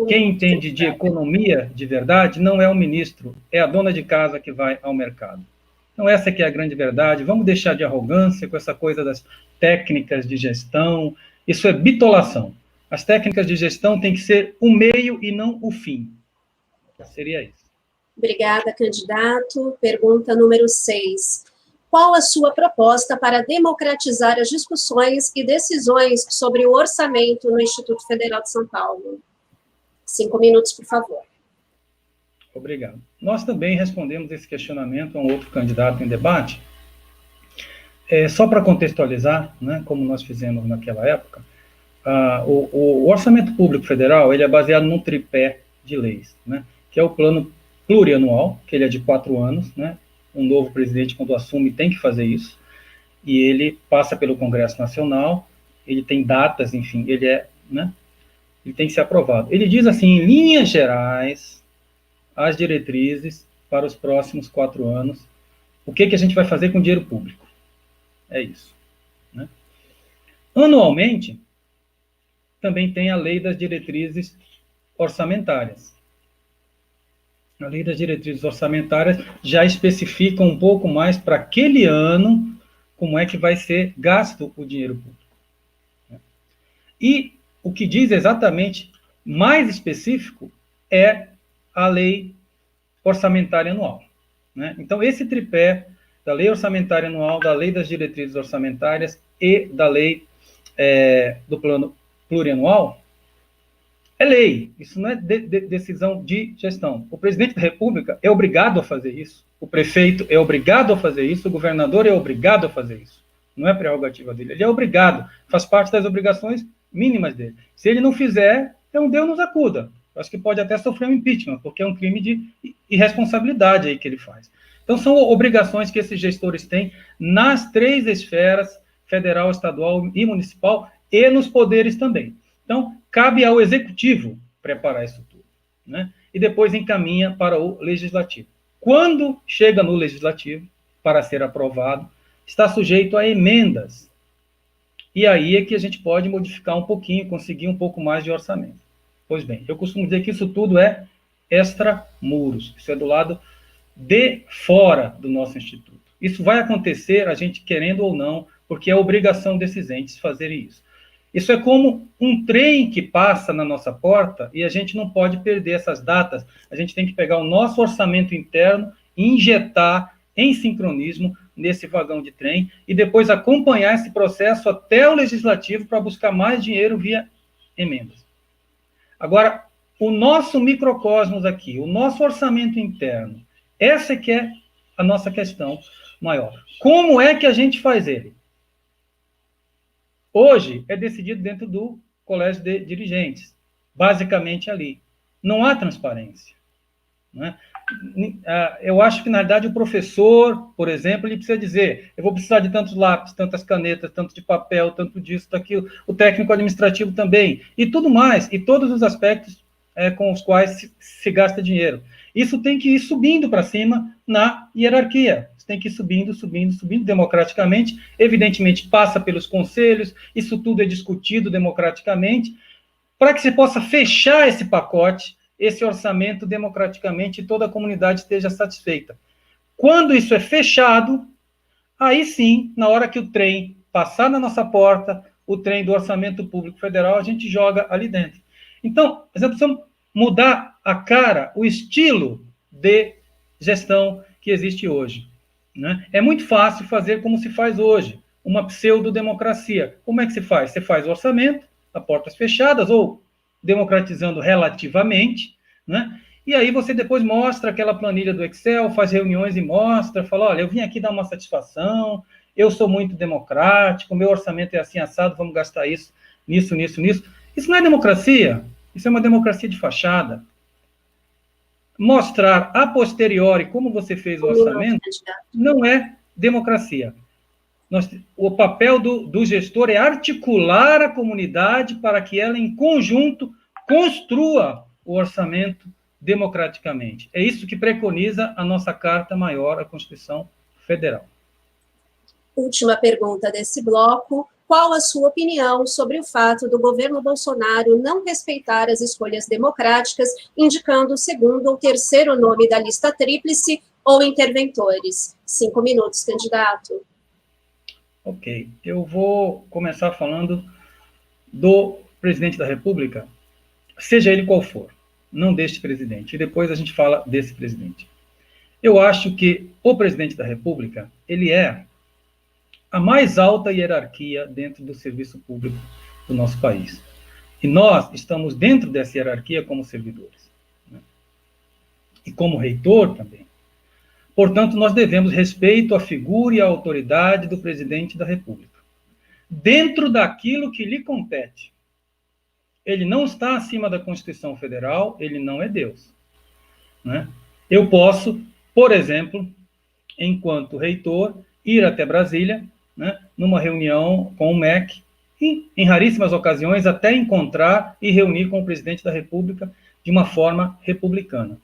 quem entende de economia de verdade não é o ministro, é a dona de casa que vai ao mercado. Então, essa que é a grande verdade. Vamos deixar de arrogância com essa coisa das técnicas de gestão. Isso é bitolação. As técnicas de gestão têm que ser o meio e não o fim. Seria isso. Obrigada, candidato. Pergunta número 6. Qual a sua proposta para democratizar as discussões e decisões sobre o orçamento no Instituto Federal de São Paulo? 5 minutos, por favor. Obrigado. Nós também respondemos esse questionamento a um outro candidato em debate. Só para contextualizar, né, como nós fizemos naquela época, o orçamento público federal ele é baseado num tripé de leis, né, que é o plano plurianual, que ele é de 4 anos, né, um novo presidente, quando assume, tem que fazer isso, e ele passa pelo Congresso Nacional, ele tem datas, enfim, ele tem que ser aprovado. Ele diz assim, em linhas gerais, as diretrizes para os próximos 4 anos, o que a gente vai fazer com o dinheiro público. É isso. Né? Anualmente, também tem a lei das diretrizes orçamentárias. A lei das diretrizes orçamentárias já especifica um pouco mais para aquele ano como é que vai ser gasto o dinheiro público. E o que diz exatamente mais específico é a lei orçamentária anual. Né? Então, esse tripé da lei orçamentária anual, da lei das diretrizes orçamentárias e da lei do plano plurianual, é lei. Isso não é decisão de gestão. O presidente da República é obrigado a fazer isso, o prefeito é obrigado a fazer isso, o governador é obrigado a fazer isso. Não é prerrogativa dele, ele é obrigado, faz parte das obrigações mínimas dele. Se ele não fizer, é um Deus nos acuda. Acho que pode até sofrer um impeachment, porque é um crime de irresponsabilidade aí que ele faz. Então, são obrigações que esses gestores têm nas 3 esferas, federal, estadual e municipal, e nos poderes também. Então, cabe ao executivo preparar isso tudo, né? E depois encaminha para o legislativo. Quando chega no legislativo, para ser aprovado, está sujeito a emendas. E aí é que a gente pode modificar um pouquinho, conseguir um pouco mais de orçamento. Pois bem, eu costumo dizer que isso tudo é extramuros, isso é do lado de fora do nosso instituto. Isso vai acontecer, a gente querendo ou não, porque é obrigação desses entes fazerem isso. Isso é como um trem que passa na nossa porta e a gente não pode perder essas datas. A gente tem que pegar o nosso orçamento interno e injetar em sincronismo nesse vagão de trem e depois acompanhar esse processo até o legislativo para buscar mais dinheiro via emendas. Agora, o nosso microcosmos aqui, o nosso orçamento interno, essa que é a nossa questão maior. Como é que a gente faz ele? Hoje é decidido dentro do colégio de dirigentes, basicamente ali. Não há transparência. Né? Eu acho que, na verdade, o professor, por exemplo, ele precisa dizer, eu vou precisar de tantos lápis, tantas canetas, tanto de papel, tanto disso, daquilo, o técnico administrativo também, e tudo mais, e todos os aspectos com os quais se gasta dinheiro. Isso tem que ir subindo para cima na hierarquia. Isso tem que ir subindo, subindo, subindo democraticamente. Evidentemente, passa pelos conselhos, isso tudo é discutido democraticamente, para que se possa fechar esse pacote, esse orçamento democraticamente e toda a comunidade esteja satisfeita. Quando isso é fechado, aí sim, na hora que o trem passar na nossa porta, o trem do orçamento público federal, a gente joga ali dentro. Então, nós precisamos mudar a cara, o estilo de gestão que existe hoje. Né? É muito fácil fazer como se faz hoje, uma pseudo-democracia. Como é que se faz? Você faz o orçamento, a portas fechadas, ou democratizando relativamente, né? E aí você depois mostra aquela planilha do Excel, faz reuniões e mostra, fala, olha, eu vim aqui dar uma satisfação, eu sou muito democrático, meu orçamento é assim assado, vamos gastar isso, nisso. Isso não é democracia, isso é uma democracia de fachada. Mostrar a posteriori como você fez o orçamento não é democracia. O papel do gestor é articular a comunidade para que ela, em conjunto, construa o orçamento democraticamente. É isso que preconiza a nossa Carta Maior, a Constituição Federal. Última pergunta desse bloco. Qual a sua opinião sobre o fato do governo Bolsonaro não respeitar as escolhas democráticas, indicando o segundo ou terceiro nome da lista tríplice ou interventores? 5 minutos, candidato. Ok, eu vou começar falando do presidente da República, seja ele qual for, não deste presidente, e depois a gente fala desse presidente. Eu acho que o presidente da República, ele é a mais alta hierarquia dentro do serviço público do nosso país. E nós estamos dentro dessa hierarquia como servidores, né? E como reitor também. Portanto, nós devemos respeito à figura e à autoridade do presidente da República, dentro daquilo que lhe compete. Ele não está acima da Constituição Federal, ele não é Deus, né? Eu posso, por exemplo, enquanto reitor, ir até Brasília, né, numa reunião com o MEC, e, em raríssimas ocasiões, até encontrar e reunir com o presidente da República de uma forma republicana.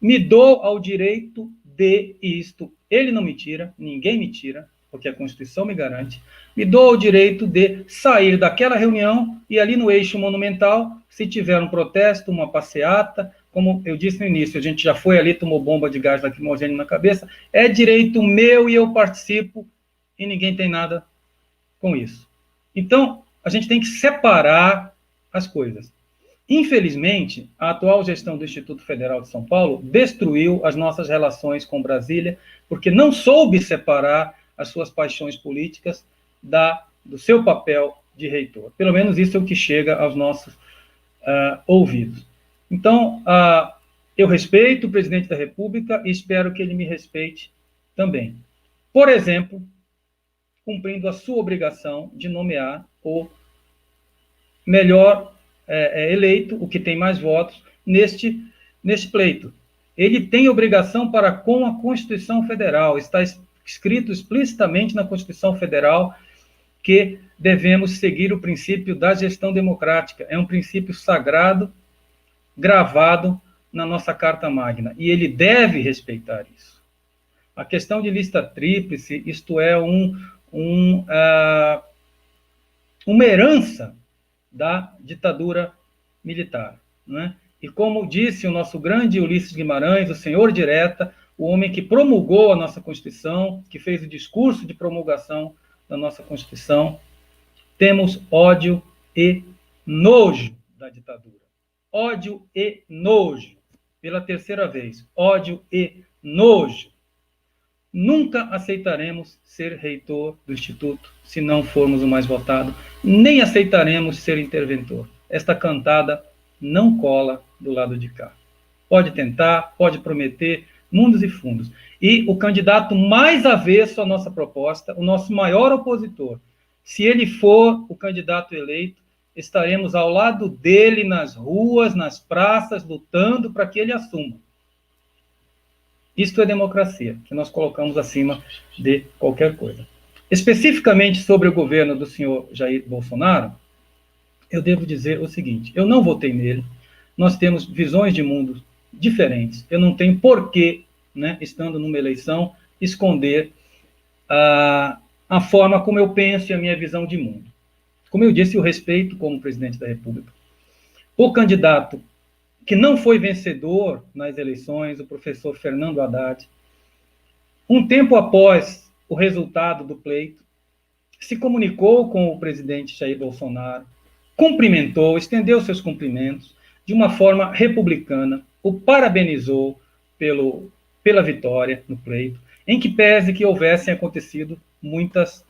Me dou ao direito de isto, ele não me tira, ninguém me tira, porque a Constituição me garante, me dou ao direito de sair daquela reunião e ali no eixo monumental, se tiver um protesto, uma passeata, como eu disse no início, a gente já foi ali, tomou bomba de gás lacrimogêneo na cabeça, é direito meu e eu participo e ninguém tem nada com isso. Então, a gente tem que separar as coisas. Infelizmente, a atual gestão do Instituto Federal de São Paulo destruiu as nossas relações com Brasília, porque não soube separar as suas paixões políticas do seu papel de reitor. Pelo menos isso é o que chega aos nossos ouvidos. Então, eu respeito o presidente da República e espero que ele me respeite também. Por exemplo, cumprindo a sua obrigação de nomear o melhor eleito, o que tem mais votos, neste pleito. Ele tem obrigação para com a Constituição Federal, está escrito explicitamente na Constituição Federal que devemos seguir o princípio da gestão democrática. É um princípio sagrado, gravado na nossa Carta Magna, e ele deve respeitar isso. A questão de lista tríplice, isto é uma herança da ditadura militar, né? E como disse o nosso grande Ulisses Guimarães, o senhor direta, o homem que promulgou a nossa Constituição, que fez o discurso de promulgação da nossa Constituição, temos ódio e nojo da ditadura. Ódio e nojo. Pela terceira vez, ódio e nojo. Nunca aceitaremos ser reitor do Instituto se não formos o mais votado, nem aceitaremos ser interventor. Esta cantada não cola do lado de cá. Pode tentar, pode prometer mundos e fundos. E o candidato mais avesso à nossa proposta, o nosso maior opositor, se ele for o candidato eleito, estaremos ao lado dele nas ruas, nas praças, lutando para que ele assuma. Isto é democracia, que nós colocamos acima de qualquer coisa. Especificamente sobre o governo do senhor Jair Bolsonaro, eu devo dizer o seguinte, eu não votei nele, nós temos visões de mundo diferentes, eu não tenho porquê, né, estando numa eleição, esconder a forma como eu penso e a minha visão de mundo. Como eu disse, o respeito como presidente da República. O candidato que não foi vencedor nas eleições, o professor Fernando Haddad, um tempo após o resultado do pleito, se comunicou com o presidente Jair Bolsonaro, cumprimentou, estendeu seus cumprimentos de uma forma republicana, o parabenizou pela vitória no pleito, em que pese que houvessem acontecido muitas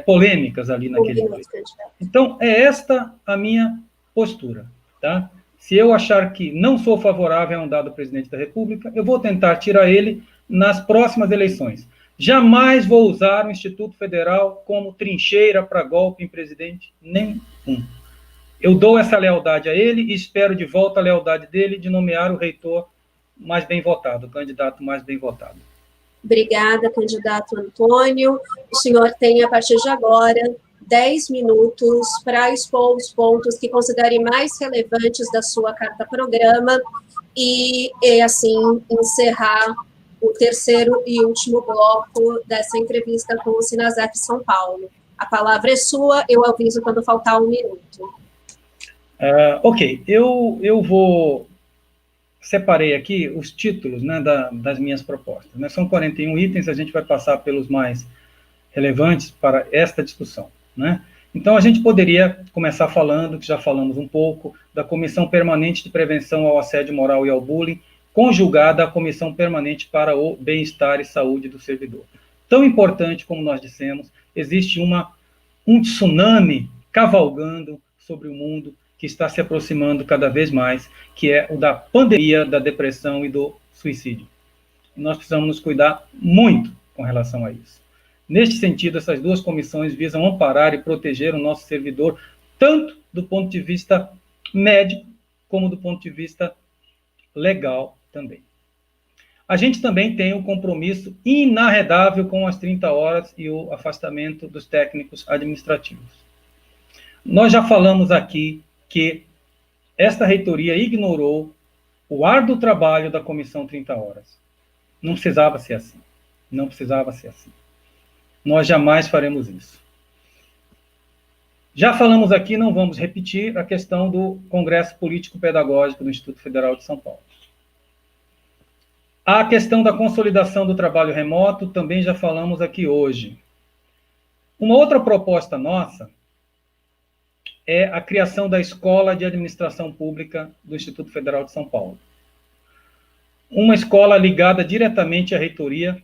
polêmicas ali naquele pleito. Então, é esta a minha postura, tá? Se eu achar que não sou favorável a um dado presidente da República, eu vou tentar tirar ele nas próximas eleições. Jamais vou usar o Instituto Federal como trincheira para golpe em presidente nenhum. Eu dou essa lealdade a ele e espero de volta a lealdade dele de nomear o reitor mais bem votado, o candidato mais bem votado. Obrigada, candidato Antônio. O senhor tem, a partir de agora, 10 minutos para expor os pontos que considere mais relevantes da sua carta-programa e, assim, encerrar o terceiro e último bloco dessa entrevista com o Sinasef São Paulo. A palavra é sua, eu aviso quando faltar 1 minuto. Ok, eu vou... Separei aqui os títulos, né, das minhas propostas. Né? São 41 itens, a gente vai passar pelos mais relevantes para esta discussão. Né? Então, a gente poderia começar falando, que já falamos um pouco, da Comissão Permanente de Prevenção ao Assédio Moral e ao Bullying, conjugada à Comissão Permanente para o Bem-Estar e Saúde do Servidor. Tão importante, como nós dissemos, existe um tsunami cavalgando sobre o mundo, que está se aproximando cada vez mais, que é o da pandemia, da depressão e do suicídio. E nós precisamos nos cuidar muito com relação a isso. Neste sentido, essas duas comissões visam amparar e proteger o nosso servidor, tanto do ponto de vista médico, como do ponto de vista legal também. A gente também tem um compromisso inarredável com as 30 horas e o afastamento dos técnicos administrativos. Nós já falamos aqui que esta reitoria ignorou o árduo trabalho da Comissão 30 Horas. Não precisava ser assim. Não precisava ser assim. Nós jamais faremos isso. Já falamos aqui, não vamos repetir, a questão do Congresso Político-Pedagógico do Instituto Federal de São Paulo. A questão da consolidação do trabalho remoto, também já falamos aqui hoje. Uma outra proposta nossa é a criação da Escola de Administração Pública do Instituto Federal de São Paulo. Uma escola ligada diretamente à reitoria,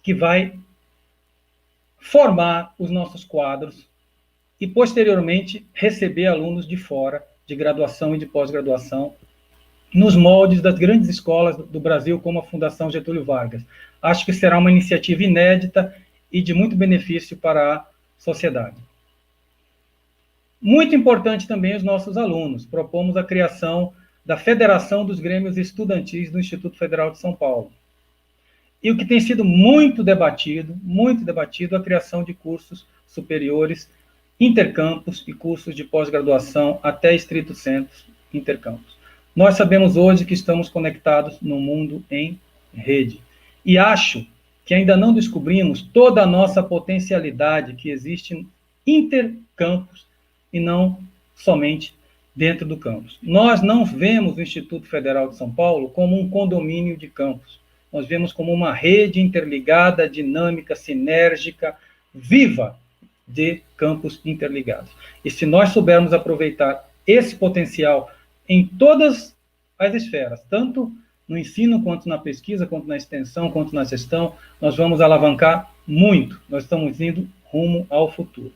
que vai formar os nossos quadros e, posteriormente, receber alunos de fora, de graduação e de pós-graduação, nos moldes das grandes escolas do Brasil, como a Fundação Getúlio Vargas. Acho que será uma iniciativa inédita e de muito benefício para a sociedade. Muito importante também os nossos alunos. Propomos a criação da Federação dos Grêmios Estudantis do Instituto Federal de São Paulo. E o que tem sido muito debatido, a criação de cursos superiores, intercampus e cursos de pós-graduação até estrito sensu intercampus. Nós sabemos hoje que estamos conectados no mundo em rede. E acho que ainda não descobrimos toda a nossa potencialidade que existe intercampus e não somente dentro do campus. Nós não vemos o Instituto Federal de São Paulo como um condomínio de campus. Nós vemos como uma rede interligada, dinâmica, sinérgica, viva de campus interligados. E se nós soubermos aproveitar esse potencial em todas as esferas, tanto no ensino, quanto na pesquisa, quanto na extensão, quanto na gestão, nós vamos alavancar muito. Nós estamos indo rumo ao futuro.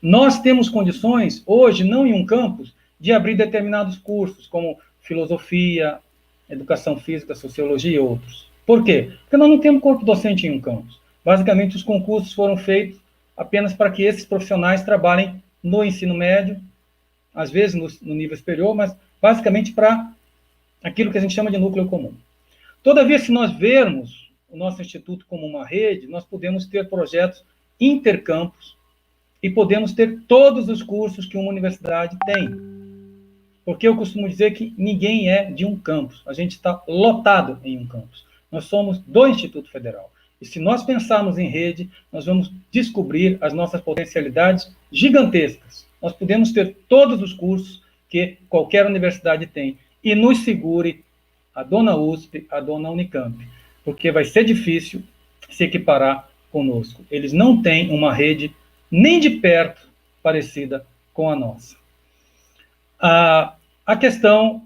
Nós temos condições, hoje, não em um campus, de abrir determinados cursos, como filosofia, educação física, sociologia e outros. Por quê? Porque nós não temos corpo docente em um campus. Basicamente, os concursos foram feitos apenas para que esses profissionais trabalhem no ensino médio, às vezes no nível superior, mas basicamente para aquilo que a gente chama de núcleo comum. Todavia, se nós vermos o nosso instituto como uma rede, nós podemos ter projetos intercampus e podemos ter todos os cursos que uma universidade tem. Porque eu costumo dizer que ninguém é de um campus. A gente está lotado em um campus. Nós somos do Instituto Federal. E se nós pensarmos em rede, nós vamos descobrir as nossas potencialidades gigantescas. Nós podemos ter todos os cursos que qualquer universidade tem. E nos segure a dona USP, a dona Unicamp. Porque vai ser difícil se equiparar conosco. Eles não têm uma rede nem de perto parecida com a nossa. A questão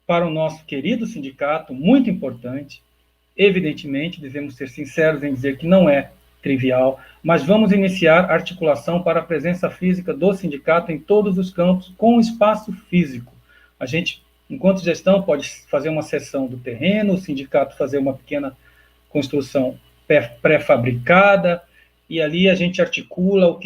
para o nosso querido sindicato, muito importante, evidentemente, devemos ser sinceros em dizer que não é trivial, mas vamos iniciar a articulação para a presença física do sindicato em todos os campos, com espaço físico. A gente, enquanto gestão, pode fazer uma cessão do terreno, o sindicato fazer uma pequena construção pré-fabricada, e ali a gente articula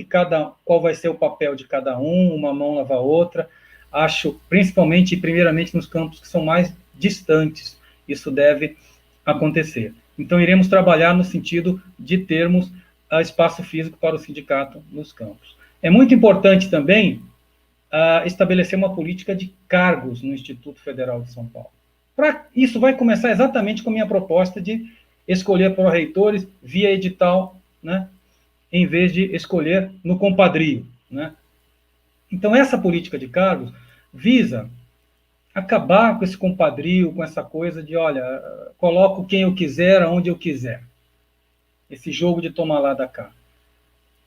qual vai ser o papel de cada um, uma mão lava a outra. Acho, principalmente e primeiramente nos campos que são mais distantes, isso deve acontecer. Então, iremos trabalhar no sentido de termos espaço físico para o sindicato nos campos. É muito importante também estabelecer uma política de cargos no Instituto Federal de São Paulo. Isso vai começar exatamente com a minha proposta de escolher pró-reitores via edital, né, em vez de escolher no compadrio, né? Então, essa política de cargos visa acabar com esse compadrio, com essa coisa de, olha, coloco quem eu quiser, aonde eu quiser. Esse jogo de tomar lá da cá.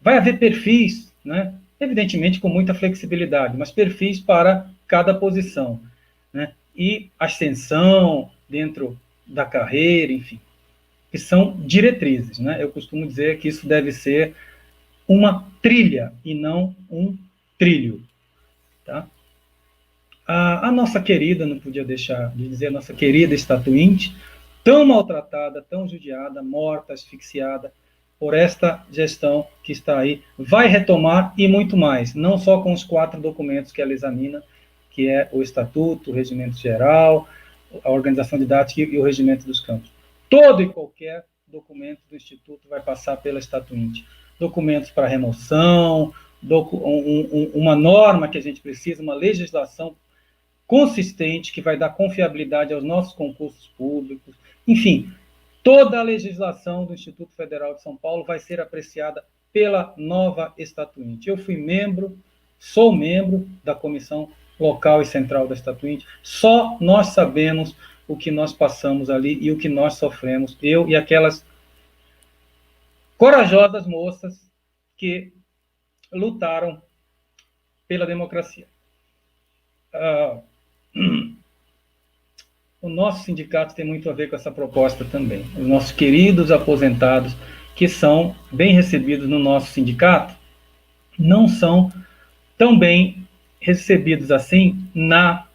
Vai haver perfis, né? Evidentemente com muita flexibilidade, mas perfis para cada posição, né? E ascensão dentro da carreira, enfim, que são diretrizes, né? Eu costumo dizer que isso deve ser uma trilha e não um trilho, tá? A nossa querida, não podia deixar de dizer, a nossa querida Estatuinte, tão maltratada, tão judiada, morta, asfixiada por esta gestão que está aí, vai retomar e muito mais, não só com os 4 documentos que ela examina, que é o Estatuto, o Regimento Geral, a Organização Didática e o Regimento dos Campos. Todo e qualquer documento do Instituto vai passar pela Estatuinte. Documentos para remoção, uma norma que a gente precisa, uma legislação consistente, que vai dar confiabilidade aos nossos concursos públicos. Enfim, toda a legislação do Instituto Federal de São Paulo vai ser apreciada pela nova Estatuinte. Eu sou membro da Comissão Local e Central da Estatuinte, só nós sabemos o que nós passamos ali e o que nós sofremos, eu e aquelas corajosas moças que lutaram pela democracia. O nosso sindicato tem muito a ver com essa proposta também. Os nossos queridos aposentados, que são bem recebidos no nosso sindicato, não são tão bem recebidos assim na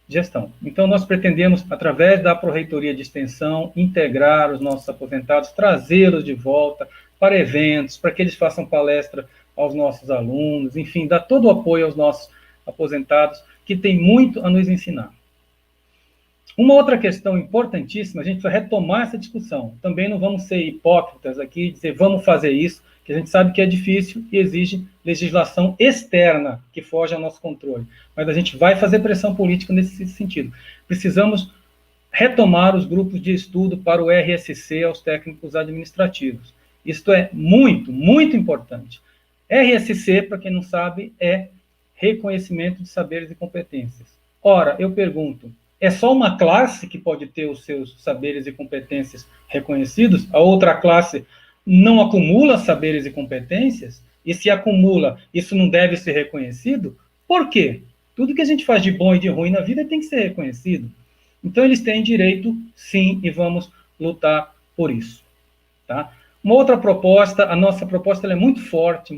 gestão. Então, nós pretendemos, através da Pró-Reitoria de Extensão, integrar os nossos aposentados, trazê-los de volta para eventos, para que eles façam palestra aos nossos alunos, enfim, dar todo o apoio aos nossos aposentados, que tem muito a nos ensinar. Uma outra questão importantíssima, a gente vai retomar essa discussão. Também não vamos ser hipócritas aqui e dizer vamos fazer isso, que a gente sabe que é difícil e exige legislação externa que foge ao nosso controle. Mas a gente vai fazer pressão política nesse sentido. Precisamos retomar os grupos de estudo para o RSC aos técnicos administrativos. Isto é muito, muito importante. RSC, para quem não sabe, é reconhecimento de saberes e competências. Ora, eu pergunto, é só uma classe que pode ter os seus saberes e competências reconhecidos? A outra classe não acumula saberes e competências? E se acumula, isso não deve ser reconhecido? Por quê? Tudo que a gente faz de bom e de ruim na vida tem que ser reconhecido. Então, eles têm direito, sim, e vamos lutar por isso. Tá? Uma outra proposta, a nossa proposta ela é muito forte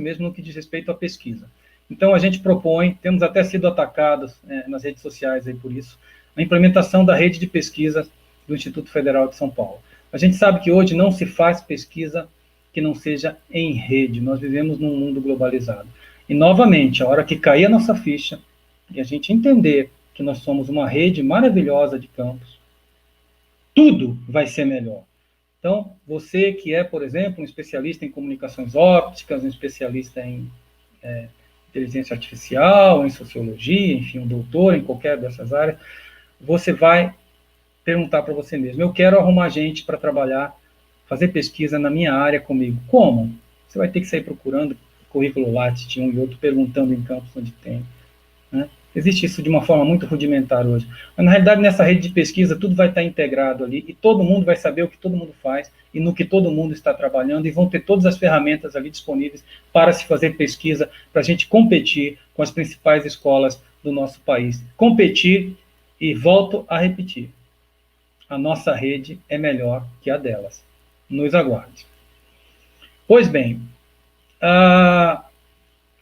mesmo no que diz respeito à pesquisa. Então, a gente propõe, temos até sido atacados nas redes sociais aí por isso, a implementação da rede de pesquisa do Instituto Federal de São Paulo. A gente sabe que hoje não se faz pesquisa que não seja em rede. Nós vivemos num mundo globalizado. E, novamente, a hora que cair a nossa ficha e a gente entender que nós somos uma rede maravilhosa de campos, tudo vai ser melhor. Então, você que é, por exemplo, um especialista em comunicações ópticas, um especialista em inteligência artificial, em sociologia, enfim, um doutor em qualquer dessas áreas, você vai perguntar para você mesmo, eu quero arrumar gente para trabalhar, fazer pesquisa na minha área comigo. Como? Você vai ter que sair procurando currículo Lattes de um e outro, perguntando em campos onde tem. Né? Existe isso de uma forma muito rudimentar hoje. Mas, na realidade, nessa rede de pesquisa, tudo vai estar integrado ali e todo mundo vai saber o que todo mundo faz e no que todo mundo está trabalhando e vão ter todas as ferramentas ali disponíveis para se fazer pesquisa, para a gente competir com as principais escolas do nosso país. Competir, e volto a repetir, a nossa rede é melhor que a delas. Nos aguarde. Pois bem, a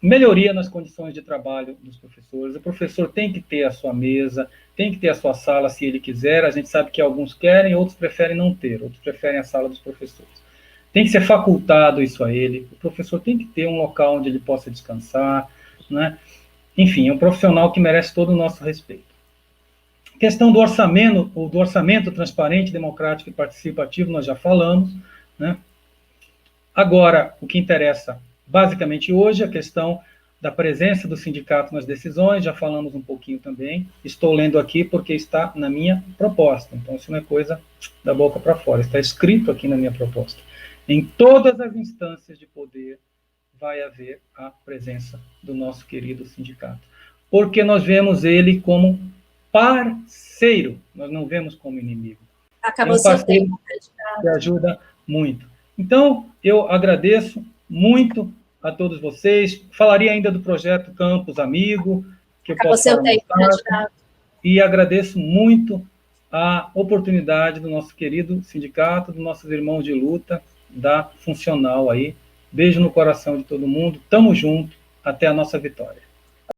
melhoria nas condições de trabalho dos professores. O professor tem que ter a sua mesa, tem que ter a sua sala, se ele quiser. A gente sabe que alguns querem, outros preferem não ter, outros preferem a sala dos professores. Tem que ser facultado isso a ele. O professor tem que ter um local onde ele possa descansar, né? Enfim, é um profissional que merece todo o nosso respeito. A questão do orçamento transparente, democrático e participativo, nós já falamos, né? Agora, o que interessa basicamente hoje é a questão da presença do sindicato nas decisões, já falamos um pouquinho também. Estou lendo aqui porque está na minha proposta, então isso não é coisa da boca para fora, está escrito aqui na minha proposta. Em todas as instâncias de poder vai haver a presença do nosso querido sindicato, porque nós vemos ele como parceiro, nós não vemos como inimigo. Acabou seu tempo, que ajuda muito. Então, eu agradeço muito a todos vocês. Falaria ainda do projeto Campus Amigo, que eu posso falar mais tarde. E agradeço muito a oportunidade do nosso querido sindicato, dos nossos irmãos de luta, da Funcional aí. Beijo no coração de todo mundo. Tamo junto. Até a nossa vitória.